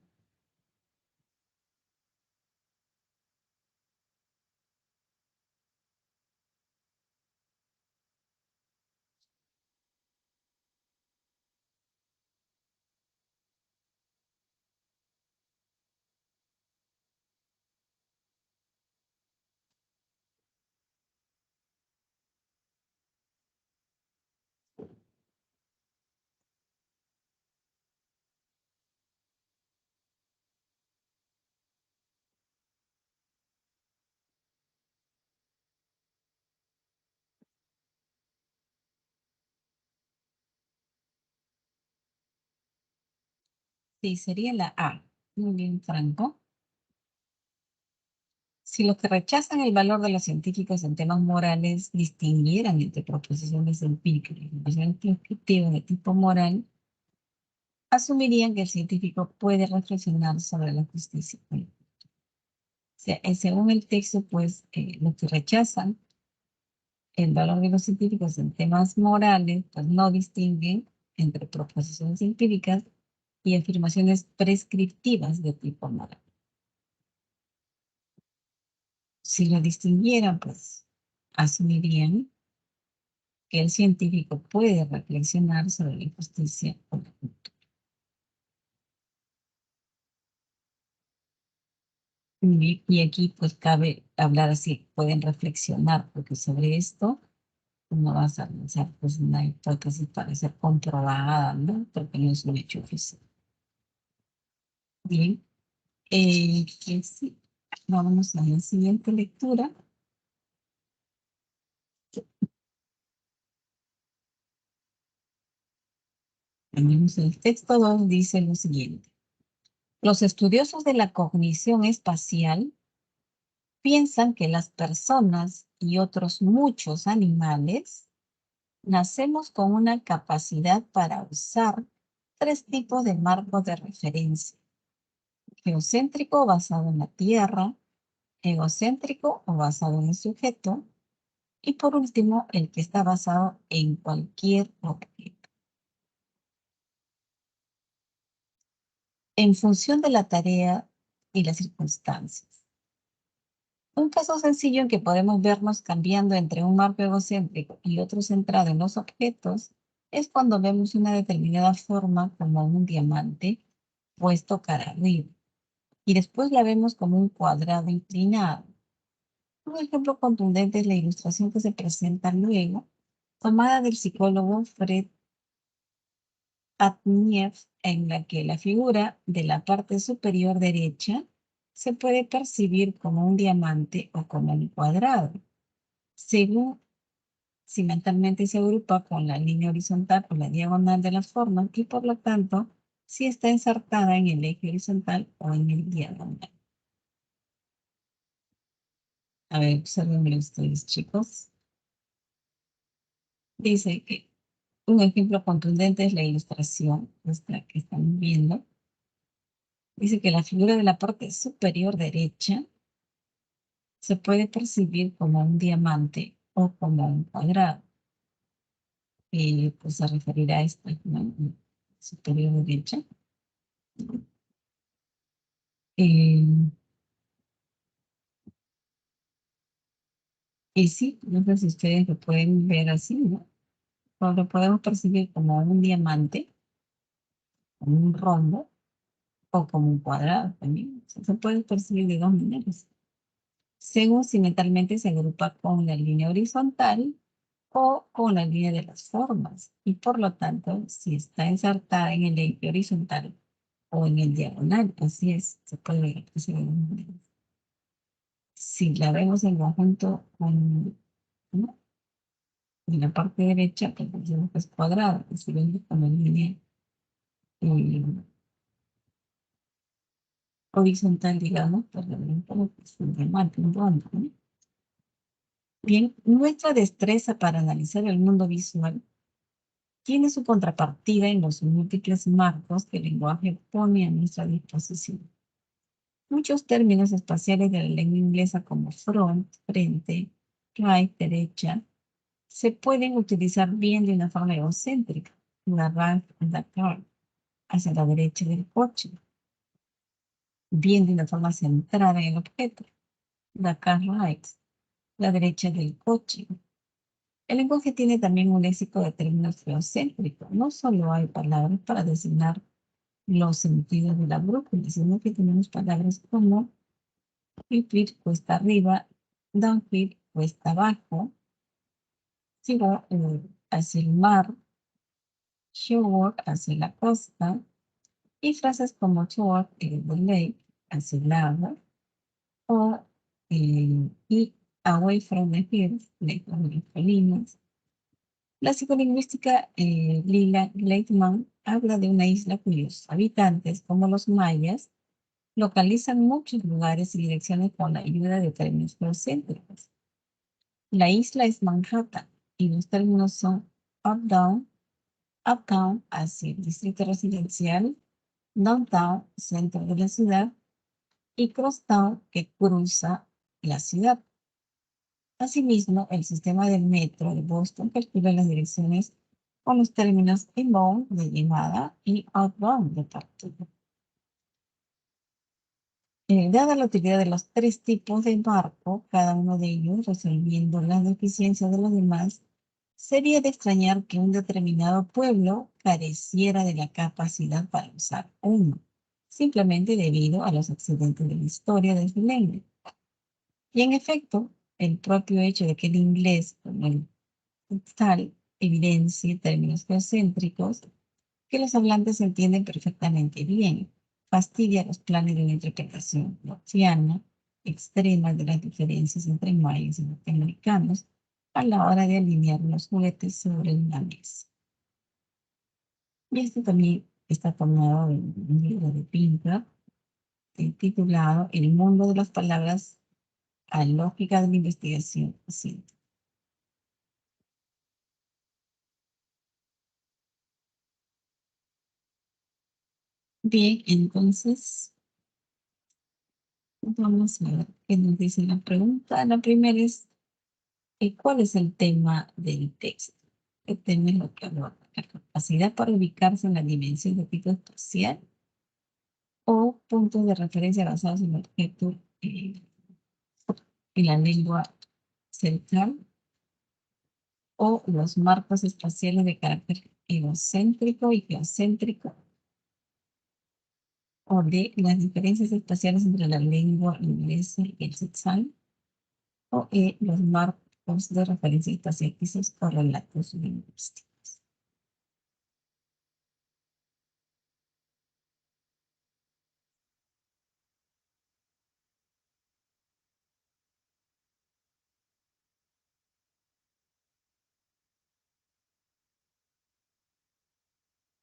Sí, sería la A. Muy bien, Franco. Si los que rechazan el valor de los científicos en temas morales distinguieran entre proposiciones empíricas y afirmaciones prescriptivas de tipo moral, asumirían que el científico puede reflexionar sobre la justicia. O sea, según el texto, pues, los que rechazan el valor de los científicos en temas morales, pues no distinguen entre proposiciones empíricas y afirmaciones prescriptivas de tipo moral. Si lo distinguieran, pues asumirían que el científico puede reflexionar sobre la injusticia o la cultura. Y aquí pues cabe hablar así, pueden reflexionar, porque sobre esto no vas a lanzar pues una hipótesis para ser comprobada, ¿no? Porque no es un hecho oficial. Bien, que sí. Vamos a la siguiente lectura. Tenemos el texto 2, dice lo siguiente. Los estudiosos de la cognición espacial piensan que las personas y otros muchos animales nacemos con una capacidad para usar 3 tipos de marcos de referencia: geocéntrico basado en la Tierra, egocéntrico o basado en el sujeto, y por último, el que está basado en cualquier objeto. En función de la tarea y las circunstancias. Un caso sencillo en que podemos vernos cambiando entre un marco egocéntrico y otro centrado en los objetos es cuando vemos una determinada forma como un diamante puesto cara arriba y después la vemos como un cuadrado inclinado. Un ejemplo contundente es la ilustración que se presenta luego, tomada del psicólogo Fred Atniev, en la que la figura de la parte superior derecha se puede percibir como un diamante o como un cuadrado, según si mentalmente se agrupa con la línea horizontal o la diagonal de la forma y por lo tanto si está ensartada en el eje horizontal o en el diagonal. A ver, observen ustedes, chicos. Dice que un ejemplo contundente es la ilustración, esta que están viendo. Dice que la figura de la parte superior derecha se puede percibir como un diamante o como un cuadrado. Pues se referirá a esta, ¿no? Superior derecha. Y sí, no sé si ustedes lo pueden ver así, ¿no? O lo podemos percibir como un diamante, como un rombo o como un cuadrado también. O sea, se puede percibir de 2 maneras, según si mentalmente se agrupa con la línea horizontal o con la línea de las formas. Y por lo tanto, si está ensartada en el eje horizontal o en el diagonal, así es, se puede percibir de 2 maneras. Si la vemos en conjunto con, ¿no? En la parte derecha, pues decimos que es cuadrado, que se ve como línea horizontal, digamos, por lo menos como que es un diamante, un blanco, ¿no? Bien, nuestra destreza para analizar el mundo visual tiene su contrapartida en los múltiples marcos que el lenguaje pone a nuestra disposición. Muchos términos espaciales de la lengua inglesa como front, frente, right, derecha, se pueden utilizar bien de una forma egocéntrica, la right of the car, hacia la derecha del coche, bien de una forma centrada en el objeto, la car right, la derecha del coche. El lenguaje tiene también un léxico de términos geocéntricos. No solo hay palabras para designar los sentidos de la brújula, sino que tenemos palabras como hillfield, cuesta arriba, downhill, cuesta abajo, sigo hacia el mar, shore, hacia la costa, y frases como toward the lake, hacia el lago, o y away from the hills, lejos de las colinas. La psicolingüística Lila Gleitman habla de una isla cuyos habitantes, como los mayas, localizan muchos lugares y direcciones con la ayuda de términos geocéntricos. La isla es Manhattan y los términos son uptown hacia el distrito residencial, downtown, centro de la ciudad, y crosstown, que cruza la ciudad. Asimismo, el sistema del metro de Boston calcula las direcciones con los términos inbound de llegada y outbound de partida. Dada la utilidad de los tres tipos de marco, cada uno de ellos resolviendo las deficiencias de los demás, sería de extrañar que un determinado pueblo careciera de la capacidad para usar uno, simplemente debido a los accidentes de la historia de su lengua. Y en efecto, el propio hecho de que el inglés, como el tal, evidencia términos geocéntricos que los hablantes entienden perfectamente bien, fastidia los planes de una interpretación lotziana extrema de las diferencias entre mayas y norteamericanos a la hora de alinear los juguetes sobre una mesa. Y esto también está tomado de un libro de Pinker titulado El mundo de las palabras a lógica de la investigación científica. Bien, entonces vamos a ver qué nos dice la pregunta. La primera es, ¿cuál es el tema del texto? El tema es lo que aborda la capacidad para ubicarse en la dimensión de tipo espacial o puntos de referencia basados en el objeto en la lengua central, o los marcos espaciales de carácter egocéntrico y geocéntrico, o de las diferencias espaciales entre la lengua inglesa y el satsang, o los marcos de referencia espacial quizás por relatos lingüísticos.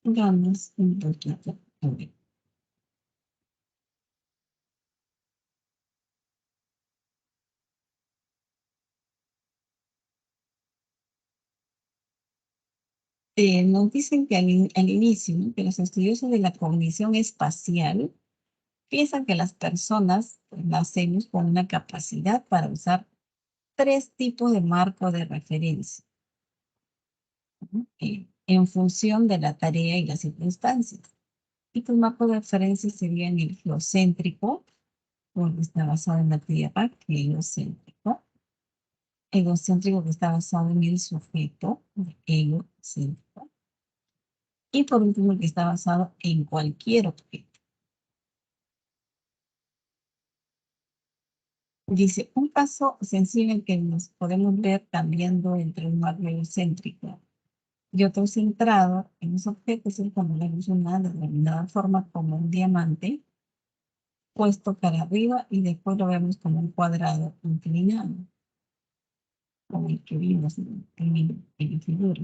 Vamos un poquito a ver. Nos dicen que al inicio, ¿no?, que los estudiosos de la cognición espacial piensan que las personas nacemos con una capacidad para usar tres tipos de marco de referencia, ¿no?, en función de la tarea y las circunstancias. Y los marcos de referencia serían el geocéntrico, porque está basado en la Tierra, que es egocéntrico, que está basado en el sujeto, egocéntrico, y por último, el que está basado en cualquier objeto. Dice, un paso sencillo en que nos podemos ver cambiando entre un marco egocéntrico y otro centrado en los objetos es cuando vemos una determinada forma como un diamante puesto cara arriba y después lo vemos como un cuadrado inclinado. como el que vimos en la figura.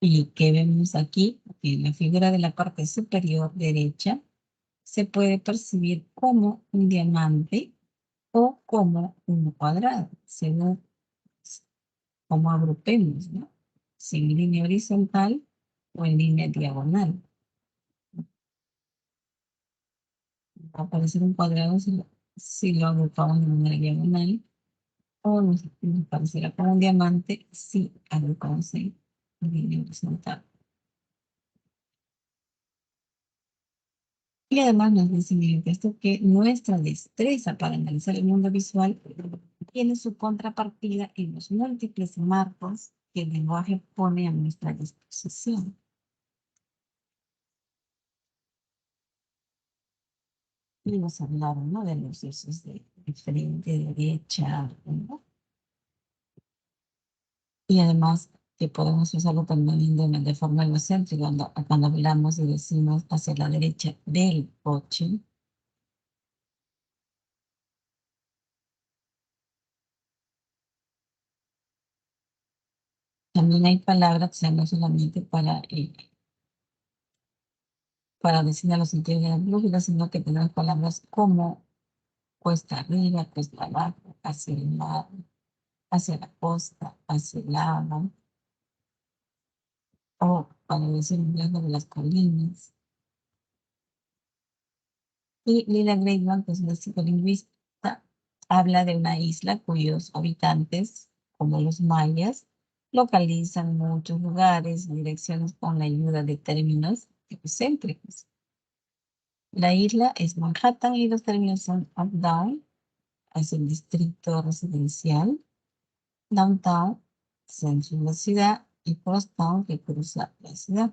Y que vemos aquí, en la figura de la parte superior derecha, se puede percibir como un diamante o como un cuadrado, según cómo agrupemos, ¿no? Si en línea horizontal o en línea diagonal. Va a aparecer un cuadrado si lo agrupamos de manera diagonal, o nos parecerá como un diamante si agrupamos en línea horizontal. Y además nos dice en esto que nuestra destreza para analizar el mundo visual tiene su contrapartida en los múltiples marcos que el lenguaje pone a nuestra disposición. Y nos hablaron, ¿no?, de los usos de frente, derecha, ¿no? Y además que podemos usarlo también de forma egocéntrica cuando hablamos y decimos hacia la derecha del coche. También hay palabras que se hablan solamente para designar los sentidos de la brújula, sino que tenemos palabras como cuesta arriba, cuesta abajo, hacia el mar, hacia la costa, hacia el lago, o para decir un lado de las colinas. Y Lila Greitman, que es una psicolingüista, habla de una isla cuyos habitantes, como los mayas, localizan muchos lugares y direcciones con la ayuda de términos egocéntricos. La isla es Manhattan y los términos son uptown, es el distrito residencial, downtown, centro de la ciudad, y crosstown, que cruza la ciudad.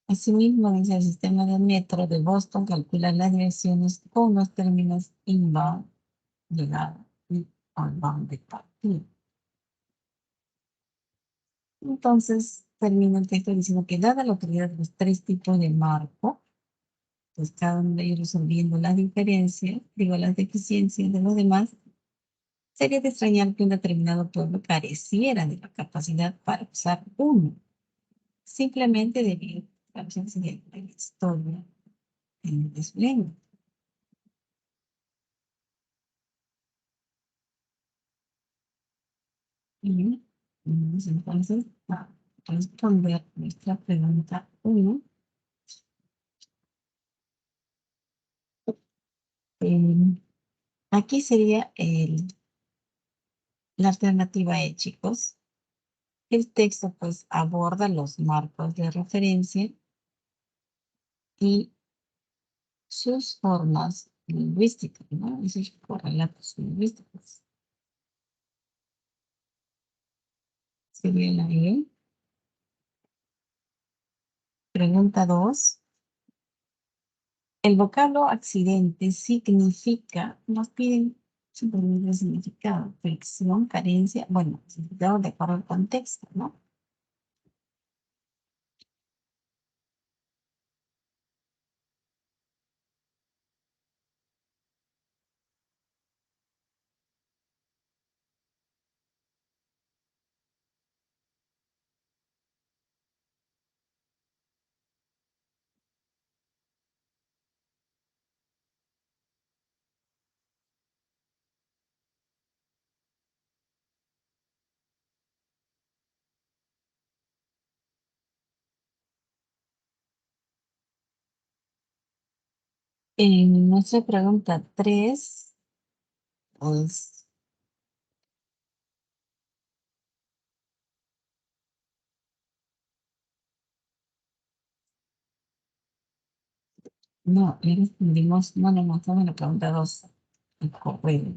Asimismo, dice el sistema de metro de Boston calcula las direcciones con los términos inbound, llegada, y outbound, de partida. Entonces, termina el texto diciendo que dada la utilidad de los tres tipos de marco, pues cada uno de ellos resolviendo las diferencias, las deficiencias de los demás, sería de extrañar que un determinado pueblo careciera de la capacidad para usar uno, simplemente debido a la ausencia de la historia de su lengua. Y vamos entonces a responder nuestra pregunta 1. Aquí sería la alternativa E, chicos. El texto pues aborda los marcos de referencia y sus formas lingüísticas, ¿no? Esos correlatos lingüísticos. Sería la E. Pregunta 2. El vocablo accidente significa, nos piden simplemente el significado, fricción, carencia, bueno, significado de acuerdo al contexto, ¿no? En nuestra pregunta 3, pues, no, le respondimos, no, estamos en la pregunta 2, el correo.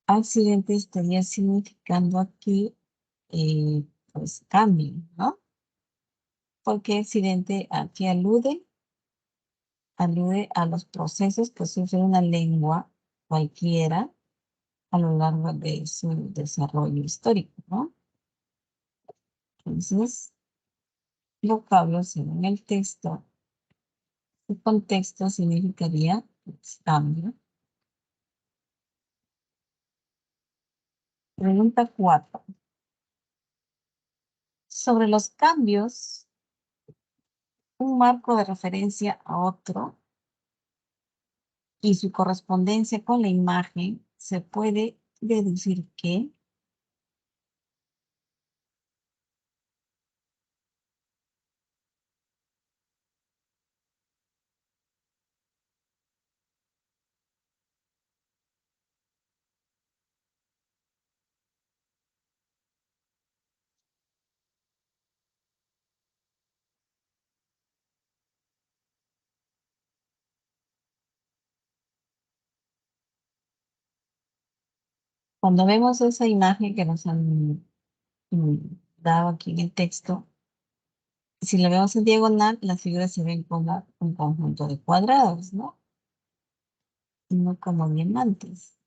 Accidente estaría significando aquí, pues, cambio, ¿no? Porque accidente aquí alude a los procesos que sufre una lengua cualquiera a lo largo de su desarrollo histórico, ¿no? Entonces, vocablos según el texto El contexto significaría pues, cambio. Pregunta 4. Sobre los cambios, un marco de referencia a otro y su correspondencia con la imagen, se puede deducir que cuando vemos esa imagen que nos han mm, dado aquí en el texto, si la vemos en diagonal, las figuras se ven como un conjunto de cuadrados, ¿no? Y no como diamantes.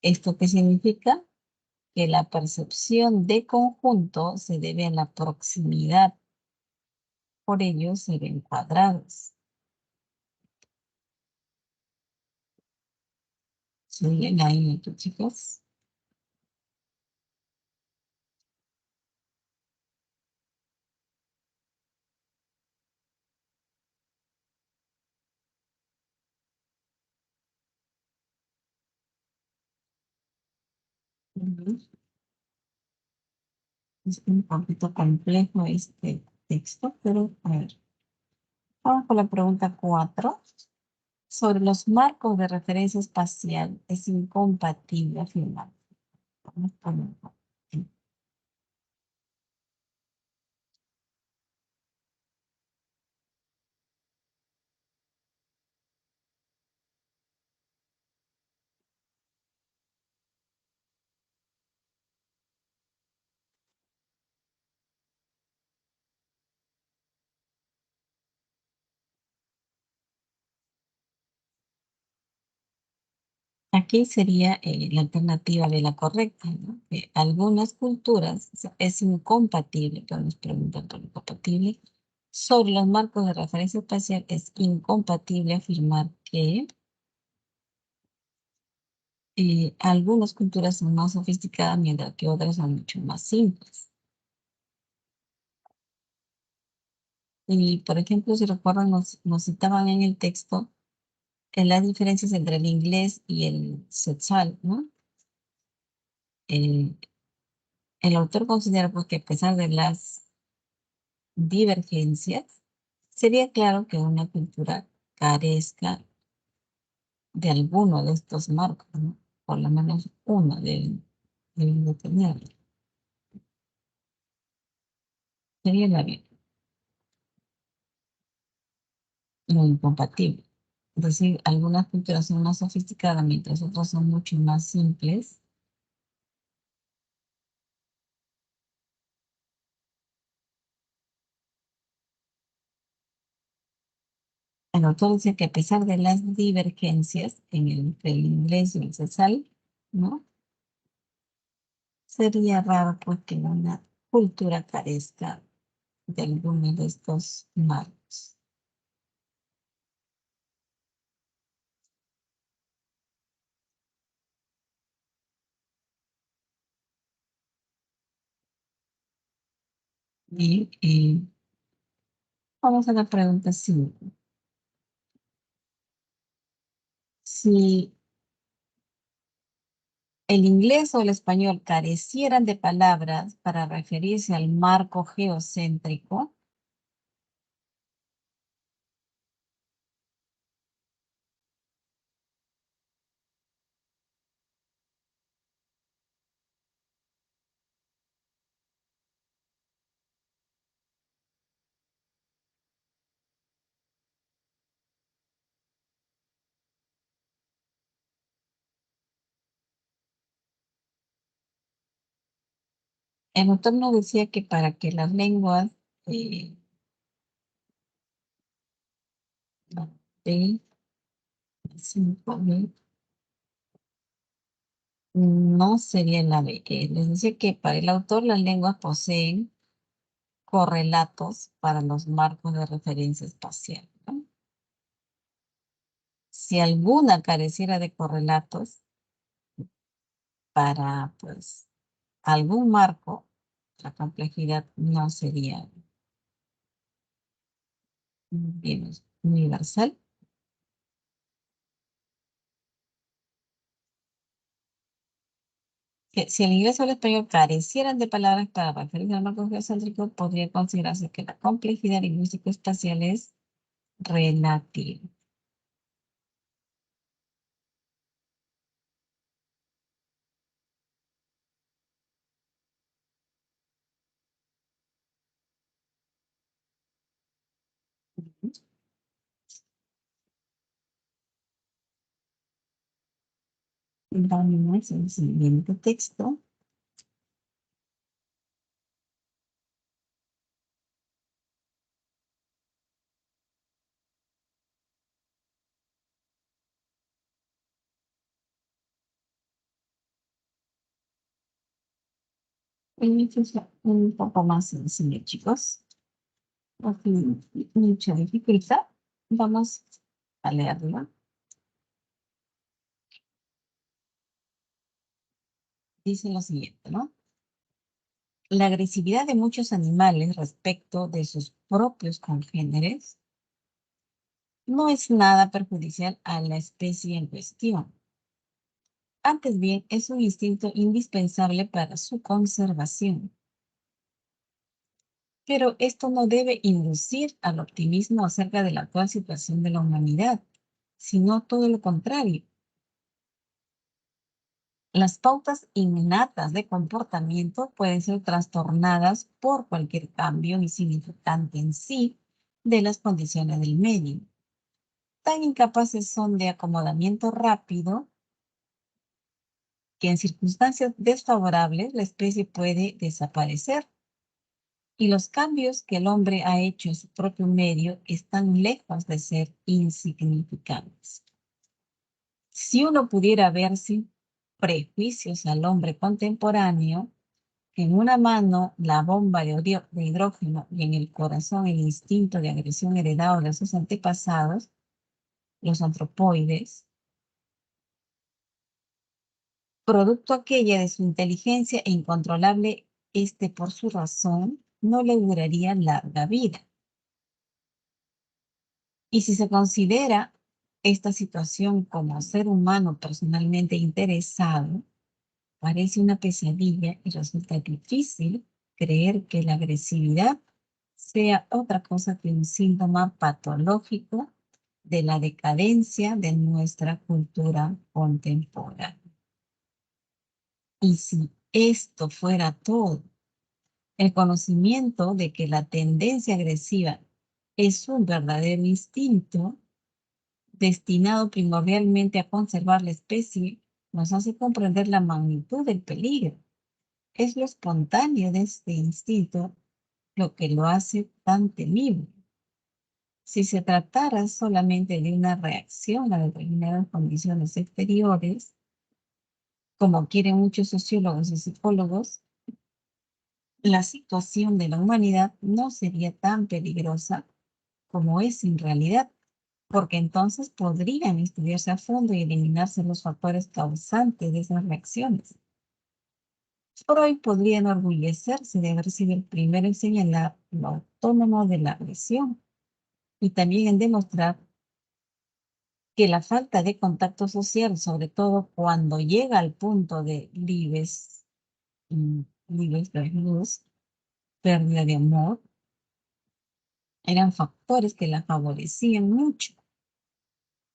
¿Esto qué significa? Que la percepción de conjunto se debe a la proximidad. Por ello se ven cuadrados. ¿Siguen ahí, chicos? Ujú. Es un poquito complejo este texto, pero a ver. Vamos con la pregunta 4. Sobre los marcos de referencia espacial, es incompatible afirmar. Vamos con aquí sería la alternativa de la correcta, ¿no? Que algunas culturas es incompatible, pero nos preguntan por incompatible. Sobre los marcos de referencia espacial es incompatible afirmar que algunas culturas son más sofisticadas mientras que otras son mucho más simples. Y, por ejemplo, si recuerdan, nos citaban en el texto las diferencias entre el inglés y el quetzal, ¿no? Eh, el autor considera pues, que a pesar de las divergencias, sería claro que una cultura carezca de alguno de estos marcos, ¿no? Por lo menos uno deben de tener. Sería lo incompatible. Es decir, algunas culturas son más sofisticadas mientras otras son mucho más simples. El autor dice que a pesar de las divergencias entre el inglés y el quetzal, ¿no? Sería raro pues que una cultura carezca de alguno de estos marcos. Y vamos a la pregunta 5. Si el inglés o el español carecieran de palabras para referirse al marco geocéntrico, el autor nos decía que para que las lenguas eh, B, 5B, no sería la B. Les decía que para el autor las lenguas poseen correlatos para los marcos de referencia espacial, ¿no? Si alguna careciera de correlatos para, pues, algún marco, la complejidad no sería bien universal. Que si el inglés o el español carecieran de palabras para referirse al marco geocéntrico, podría considerarse que la complejidad lingüística espacial es relativa. Vamos al siguiente texto. Este es un poco más sencillo, chicos. No tiene mucha dificultad. Vamos a leerlo. Dice lo siguiente, ¿no? La agresividad de muchos animales respecto de sus propios congéneres no es nada perjudicial a la especie en cuestión. Antes bien, es un instinto indispensable para su conservación. Pero esto no debe inducir al optimismo acerca de la actual situación de la humanidad, sino todo lo contrario. Las pautas innatas de comportamiento pueden ser trastornadas por cualquier cambio insignificante en sí de las condiciones del medio. Tan incapaces son de acomodamiento rápido que en circunstancias desfavorables la especie puede desaparecer. Y los cambios que el hombre ha hecho en su propio medio están lejos de ser insignificantes. Si uno pudiera ver sin prejuicios al hombre contemporáneo, en una mano la bomba de hidrógeno y en el corazón el instinto de agresión heredado de sus antepasados, los antropoides, producto aquella de su inteligencia e incontrolable por su razón, no le duraría larga vida. Y si se considera esta situación como ser humano personalmente interesado, parece una pesadilla y resulta difícil creer que la agresividad sea otra cosa que un síntoma patológico de la decadencia de nuestra cultura contemporánea. Y si esto fuera todo, el conocimiento de que la tendencia agresiva es un verdadero instinto destinado primordialmente a conservar la especie, nos hace comprender la magnitud del peligro. Es lo espontáneo de este instinto lo que lo hace tan temible. Si se tratara solamente de una reacción a determinadas condiciones exteriores, como quieren muchos sociólogos y psicólogos, la situación de la humanidad no sería tan peligrosa como es en realidad, porque entonces podrían estudiarse a fondo y eliminarse los factores causantes de esas reacciones. Freud podría enorgullecerse de haber sido el primero en señalar lo autónomo de la agresión y también en demostrar que la falta de contacto social, sobre todo cuando llega al punto de libres, pérdida de amor, eran factores que la favorecían mucho.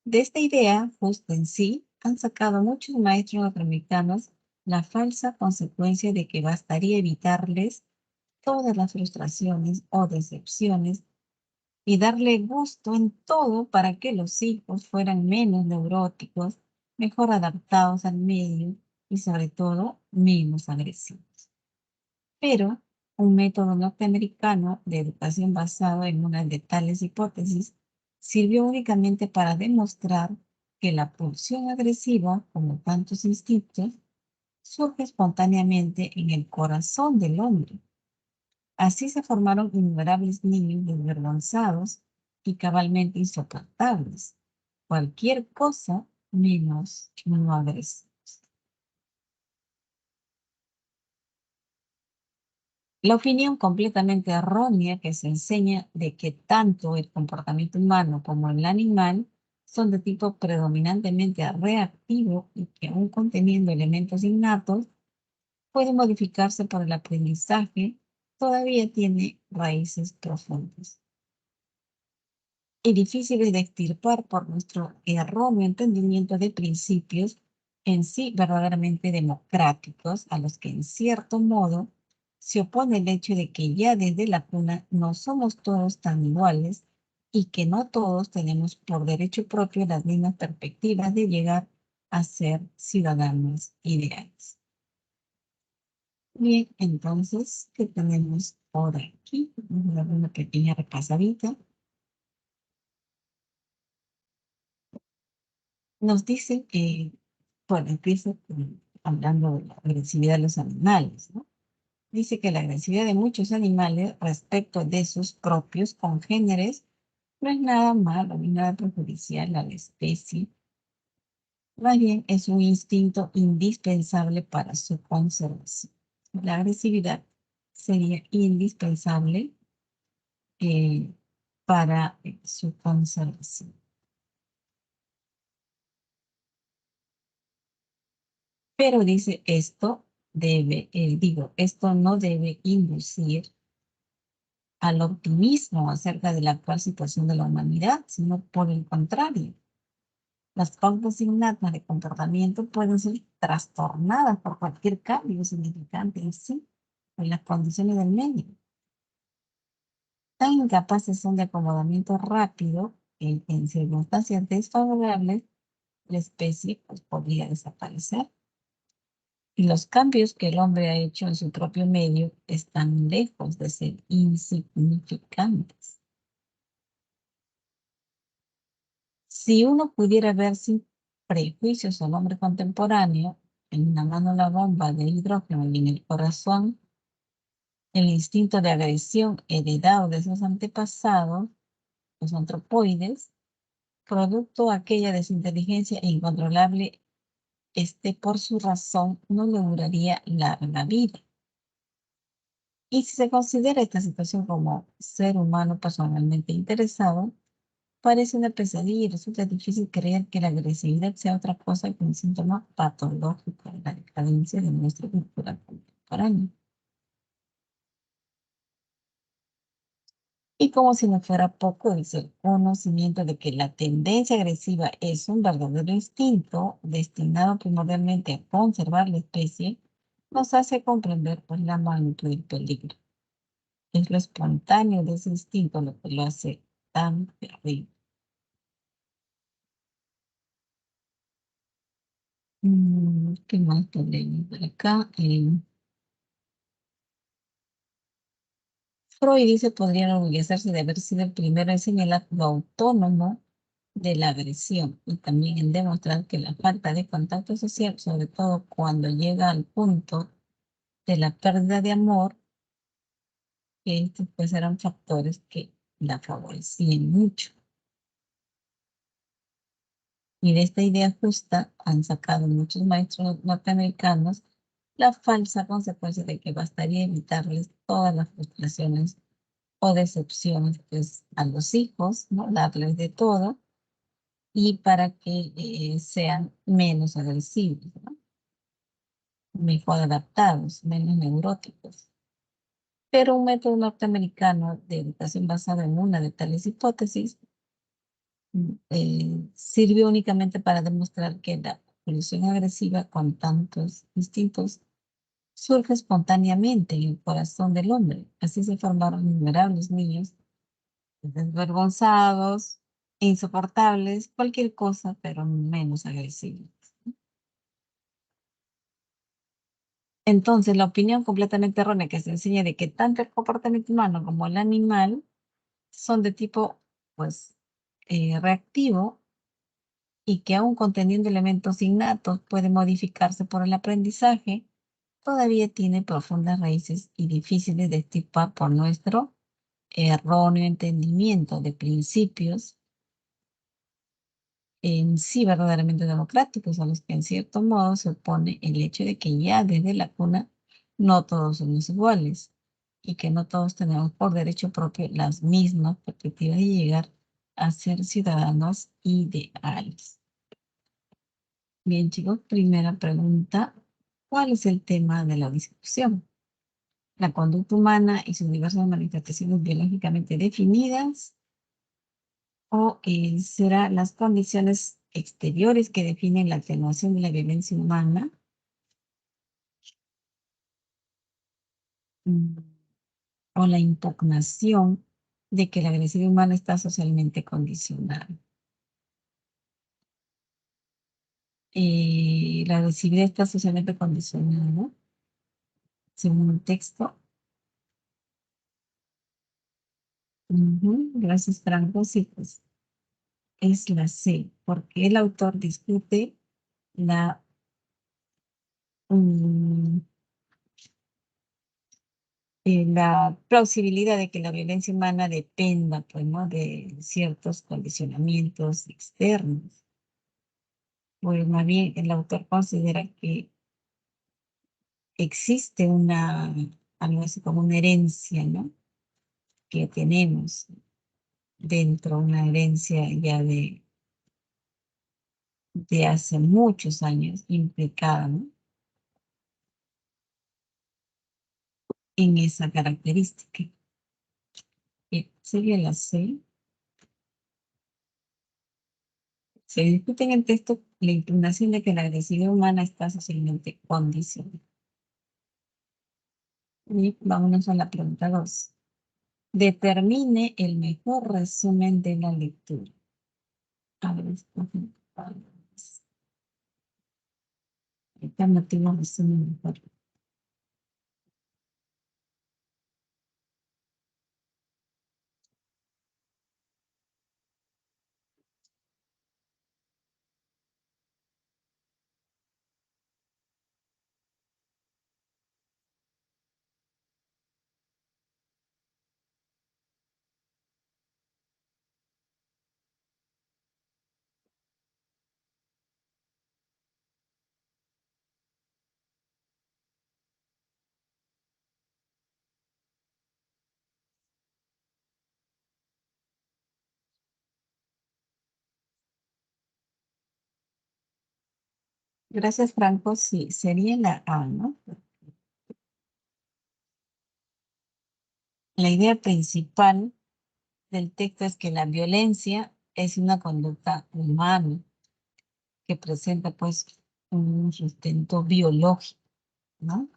De esta idea, justo en sí, han sacado muchos maestros norteamericanos la falsa consecuencia de que bastaría evitarles todas las frustraciones o decepciones y darle gusto en todo para que los hijos fueran menos neuróticos, mejor adaptados al medio y sobre todo menos agresivos. Pero un método norteamericano de educación basado en una de tales hipótesis sirvió únicamente para demostrar que la pulsión agresiva, como tantos instintos, surge espontáneamente en el corazón del hombre. Así se formaron innumerables niños desvergonzados y cabalmente insoportables. Cualquier cosa menos no agresivos. La opinión completamente errónea que se enseña de que tanto el comportamiento humano como el animal son de tipo predominantemente reactivo y que aún conteniendo elementos innatos, puede modificarse por el aprendizaje, todavía tiene raíces profundas y difíciles de extirpar por nuestro erróneo entendimiento de principios en sí verdaderamente democráticos, a los que en cierto modo se opone el hecho de que ya desde la cuna no somos todos tan iguales y que no todos tenemos por derecho propio las mismas perspectivas de llegar a ser ciudadanos ideales. Bien, entonces, ¿qué tenemos por aquí? Vamos a dar una pequeña repasadita. Nos dice que, bueno, empieza hablando de la agresividad de los animales, ¿no? Dice que la agresividad de muchos animales respecto de sus propios congéneres no es nada malo ni nada perjudicial a la especie. Más bien es un instinto indispensable para su conservación. La agresividad sería indispensable para su conservación. Pero dice esto esto no debe inducir al optimismo acerca de la actual situación de la humanidad, sino por el contrario. Las pautas innatas de comportamiento pueden ser trastornadas por cualquier cambio significante en sí, en las condiciones del medio. Tan incapaces son de acomodamiento rápido que en circunstancias desfavorables la especie pues, podría desaparecer. Y los cambios que el hombre ha hecho en su propio medio están lejos de ser insignificantes. Si uno pudiera ver sin prejuicios al hombre contemporáneo, en una mano la bomba de hidrógeno y en el corazón el instinto de agresión heredado de sus antepasados, los antropoides, producto aquella desinteligencia incontrolable, por su razón no le duraría larga vida. Y si se considera esta situación como ser humano personalmente interesado, parece una pesadilla y resulta difícil creer que la agresividad sea otra cosa que un síntoma patológico de la decadencia de nuestra cultura contemporánea. Y como si no fuera poco, dice el conocimiento de que la tendencia agresiva es un verdadero instinto destinado primordialmente a conservar la especie, nos hace comprender pues, la magnitud del peligro. Es lo espontáneo de ese instinto lo que lo hace tan terrible. ¿Qué más tenemos por acá? Freud dice podría enorgullecerse de haber sido el primero en señalar lo autónomo de la agresión y también en demostrar que la falta de contacto social, sobre todo cuando llega al punto de la pérdida de amor, que estos pues eran factores que la favorecían mucho. Y de esta idea justa han sacado muchos maestros norteamericanos la falsa consecuencia de que bastaría evitarles todas las frustraciones o decepciones pues, a los hijos, ¿no? Darles de todo y para que sean menos agresivos, ¿no? Mejor adaptados, menos neuróticos. Pero un método norteamericano de educación basado en una de tales hipótesis sirvió únicamente para demostrar que la evolución agresiva con tantos instintos surge espontáneamente en el corazón del hombre. Así se formaron innumerables niños desvergonzados, insoportables, cualquier cosa, pero menos agresivos. Entonces, la opinión completamente errónea que se enseña de que tanto el comportamiento humano como el animal son de tipo, pues, reactivo y que aún conteniendo elementos innatos puede modificarse por el aprendizaje, todavía tiene profundas raíces y difíciles de extirpar por nuestro erróneo entendimiento de principios en sí verdaderamente democráticos, a los que en cierto modo se opone el hecho de que ya desde la cuna no todos somos iguales y que no todos tenemos por derecho propio las mismas perspectivas de llegar a ser ciudadanos ideales. Bien, chicos, primera pregunta. ¿Cuál es el tema de la discusión? La conducta humana y sus diversas manifestaciones biológicamente definidas, o será las condiciones exteriores que definen la atenuación de la violencia humana, mm, o la impugnación de que la agresividad humana está socialmente condicionada. La agresividad está socialmente condicionada, ¿no? Según el texto. Gracias, Franco. Sí, pues es la C, porque el autor discute la la plausibilidad de que la violencia humana dependa, pues, ¿no?, de ciertos condicionamientos externos. Pues más bien el autor considera que existe algo así como una herencia, ¿no?, que tenemos dentro, una herencia ya de hace muchos años implicada, ¿no?, en esa característica. Sería la C. Se discute en el texto la impugnación de que la agresividad humana está socialmente condicionada. Y vámonos a la pregunta 2. Determine el mejor resumen de la lectura. A ver, alternativo resumen mejor. Gracias, Franco. Sí, sería la A, ¿no? La idea principal del texto es que la violencia es una conducta humana que presenta, pues, un sustento biológico, ¿no?,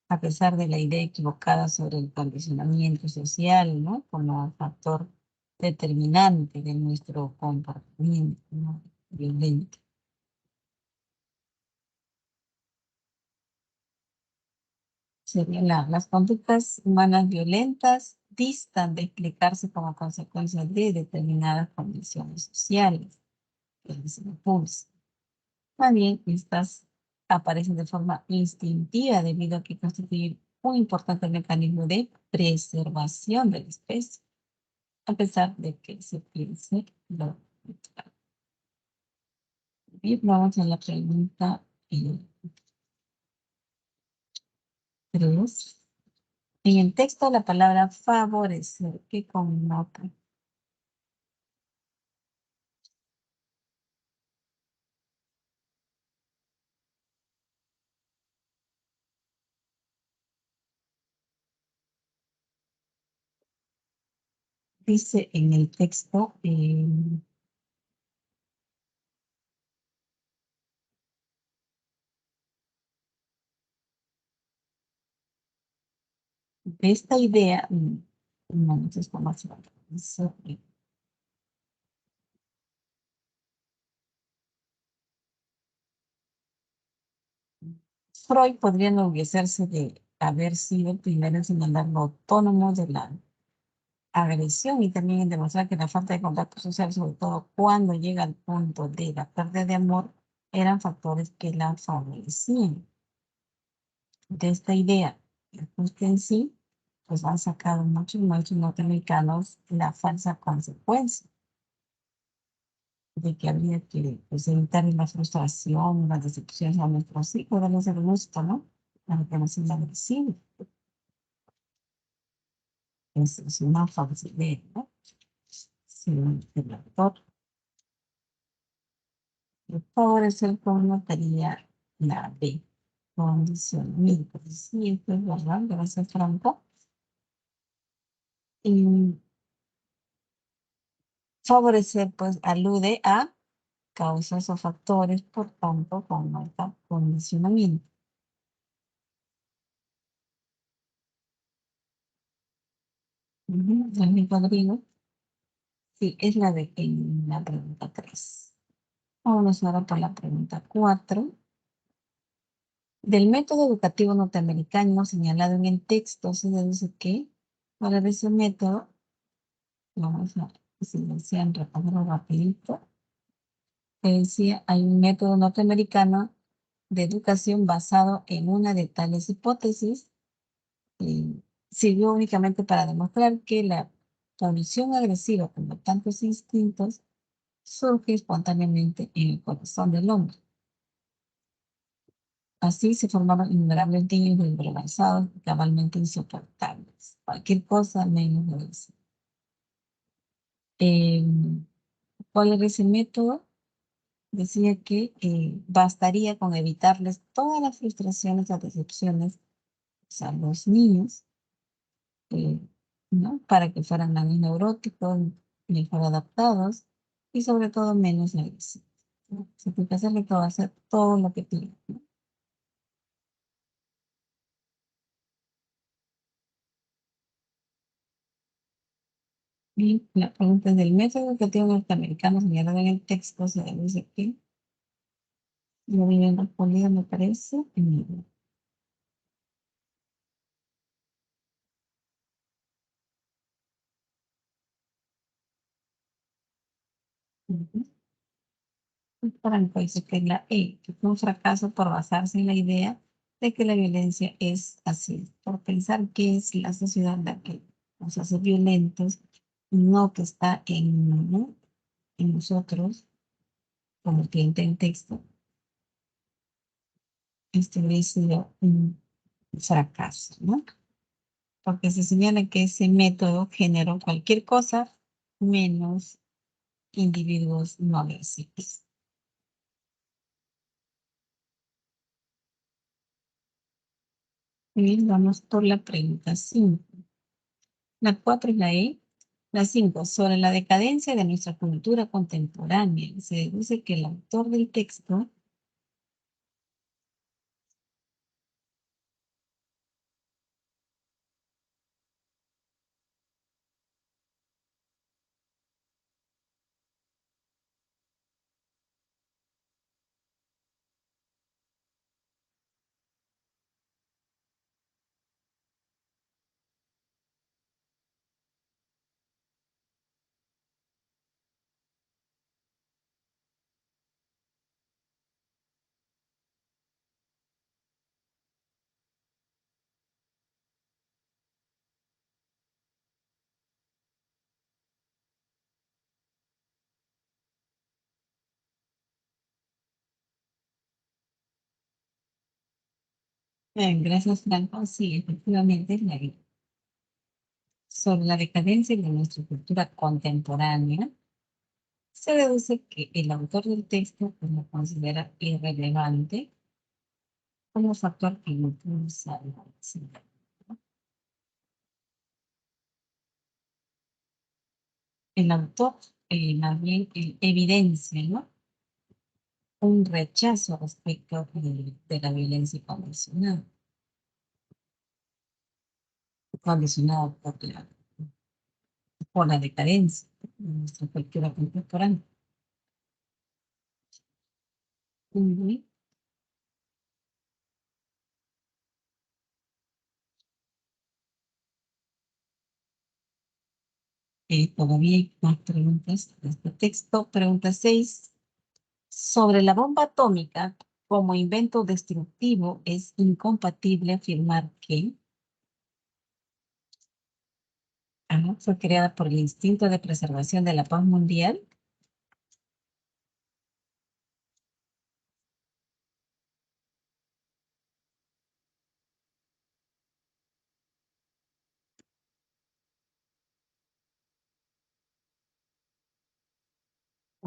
a pesar de la idea equivocada sobre el condicionamiento social, ¿no?, como factor determinante de nuestro comportamiento, ¿no?, violento. Las conductas humanas violentas distan de explicarse como consecuencia de determinadas condiciones sociales que les impulsan. Más bien, estas aparecen de forma instintiva debido a que constituyen un importante mecanismo de preservación de la especie, a pesar de que se piense lo contrario. Bien, vamos a la pregunta 3. En el texto la palabra favorecer, ¿qué connota? Dice en el texto, de esta idea, no, no sé cómo hacerlo. Freud podría enorgullecerse de haber sido el primero en señalar lo autónomo de la agresión y también en demostrar que la falta de contacto social, sobre todo cuando llega al punto de la pérdida de amor, eran factores que la favorecían. De esta idea, el ajuste en sí, pues han sacado muchos norteamericanos la falsa consecuencia de que habría que pues, evitar la frustración, las decepciones a nuestros hijos, darles el gusto, ¿no? Para que no sean agresivos. Es una falsa idea, ¿no? Sí, el autor. Favorecer con notaría la B. Condicionamiento. Sí, esto es verdad, gracias, Franco. Y favorecer, pues, alude a causas o factores, por tanto, con nota condicionamiento. Dani Rodrigo. Sí, es la de en la pregunta 3. Vamos ahora por la pregunta 4. Del método educativo norteamericano señalado en el texto se deduce que para ese método, vamos a silenciar, repasarlo rapidito, que decía, hay un método norteamericano de educación basado en una de tales hipótesis. Sirvió únicamente para demostrar que la pulsión agresiva, como tantos instintos, surge espontáneamente en el corazón del hombre. Así se formaron innumerables niños desvergonzados y cabalmente insoportables. Cualquier cosa menos de eso. ¿Cuál era ese método? Decía que bastaría con evitarles todas las frustraciones, las decepciones a los niños, ¿no? Para que fueran menos neuróticos, mejor adaptados y sobre todo menos agresivos, ¿no? Si tú que hacerle todo, hacer todo lo que pide, ¿no? Y la pregunta es del método educativo norteamericano señalado en el texto, se deduce que lo bien respondido, me parece. Franco dice que la E, que fue un fracaso por basarse en la idea de que la violencia es así, por pensar que es la sociedad la que nos hace violentos, no que está en, ¿no? en nosotros, como cliente en texto. Este hubiera sido un fracaso, ¿no? Porque se señala que ese método generó cualquier cosa menos individuos no agresivos. Bien, vamos por la pregunta 5. La 4 es la E. La 5, sobre la decadencia de nuestra cultura contemporánea. Se deduce que el autor del texto gracias, Franco. Sí, efectivamente es la E. Sobre la decadencia de nuestra cultura contemporánea, se deduce que el autor del texto pues, lo considera irrelevante como factor que impulsa la ansiedad. El autor, más bien, evidencia, ¿no? Un rechazo respecto de la violencia condicionada por la decadencia de nuestra cultura contemporánea. Ujú. Todavía hay más preguntas de este texto. Pregunta 6. Sobre la bomba atómica, como invento destructivo, es incompatible afirmar que A, fue creada por el instinto de preservación de la paz mundial.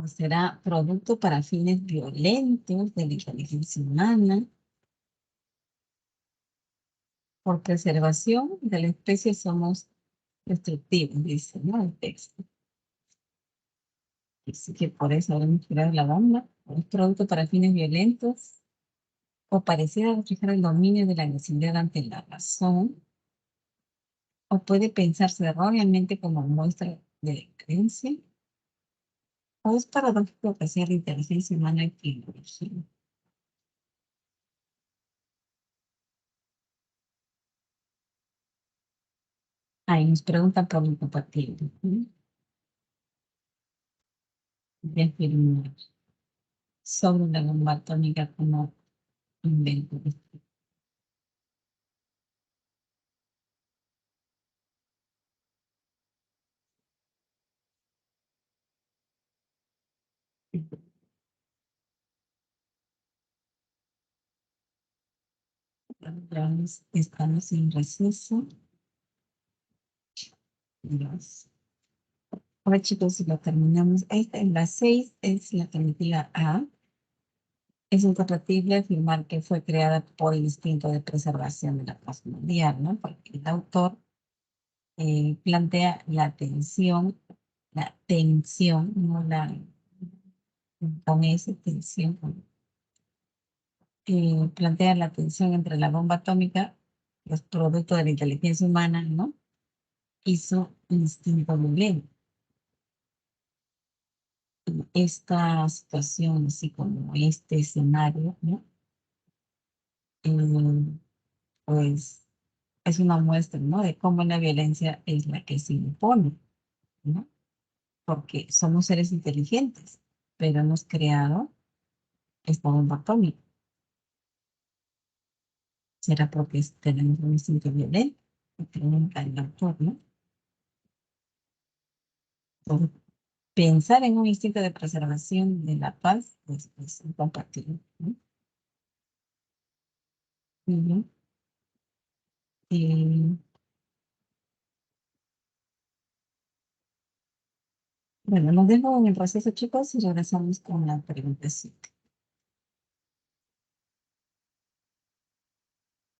O será producto para fines violentos de la inteligencia humana. Por preservación de la especie somos destructivos, dice, ¿no? El texto. Así que por eso habremos creado la bomba. Es producto para fines violentos o pareciera reflejar el dominio de la agresividad ante la razón, o puede pensarse erróneamente como muestra de creencia, o es paradójico que sea la inteligencia humana quien lo origina. Ahí nos preguntan por incompatible. De afirmar sobre la bomba atómica como invento. Estamos en receso. Dios. Ahora chicos, si lo terminamos, esta en la 6 es la alternativa A. Es incompatible afirmar que fue creada por el instinto de preservación de la paz mundial, ¿no? Porque el autor plantea la tensión, no la, con esa tensión, plantea la tensión entre la bomba atómica, los productos de la inteligencia humana, ¿no? Y su instinto violento. Esta situación, así como este escenario, ¿no? Pues es una muestra, ¿no? De cómo la violencia es la que se impone, ¿no? Porque somos seres inteligentes, pero hemos creado esta bomba atómica. Será porque tenemos un instinto violento, porque nunca el autor, ¿no? Entonces, pensar en un instinto de preservación de la paz es incompatible, ¿no? Ujú. Bueno, nos dejo en el receso, chicos, y regresamos con la pregunta 7.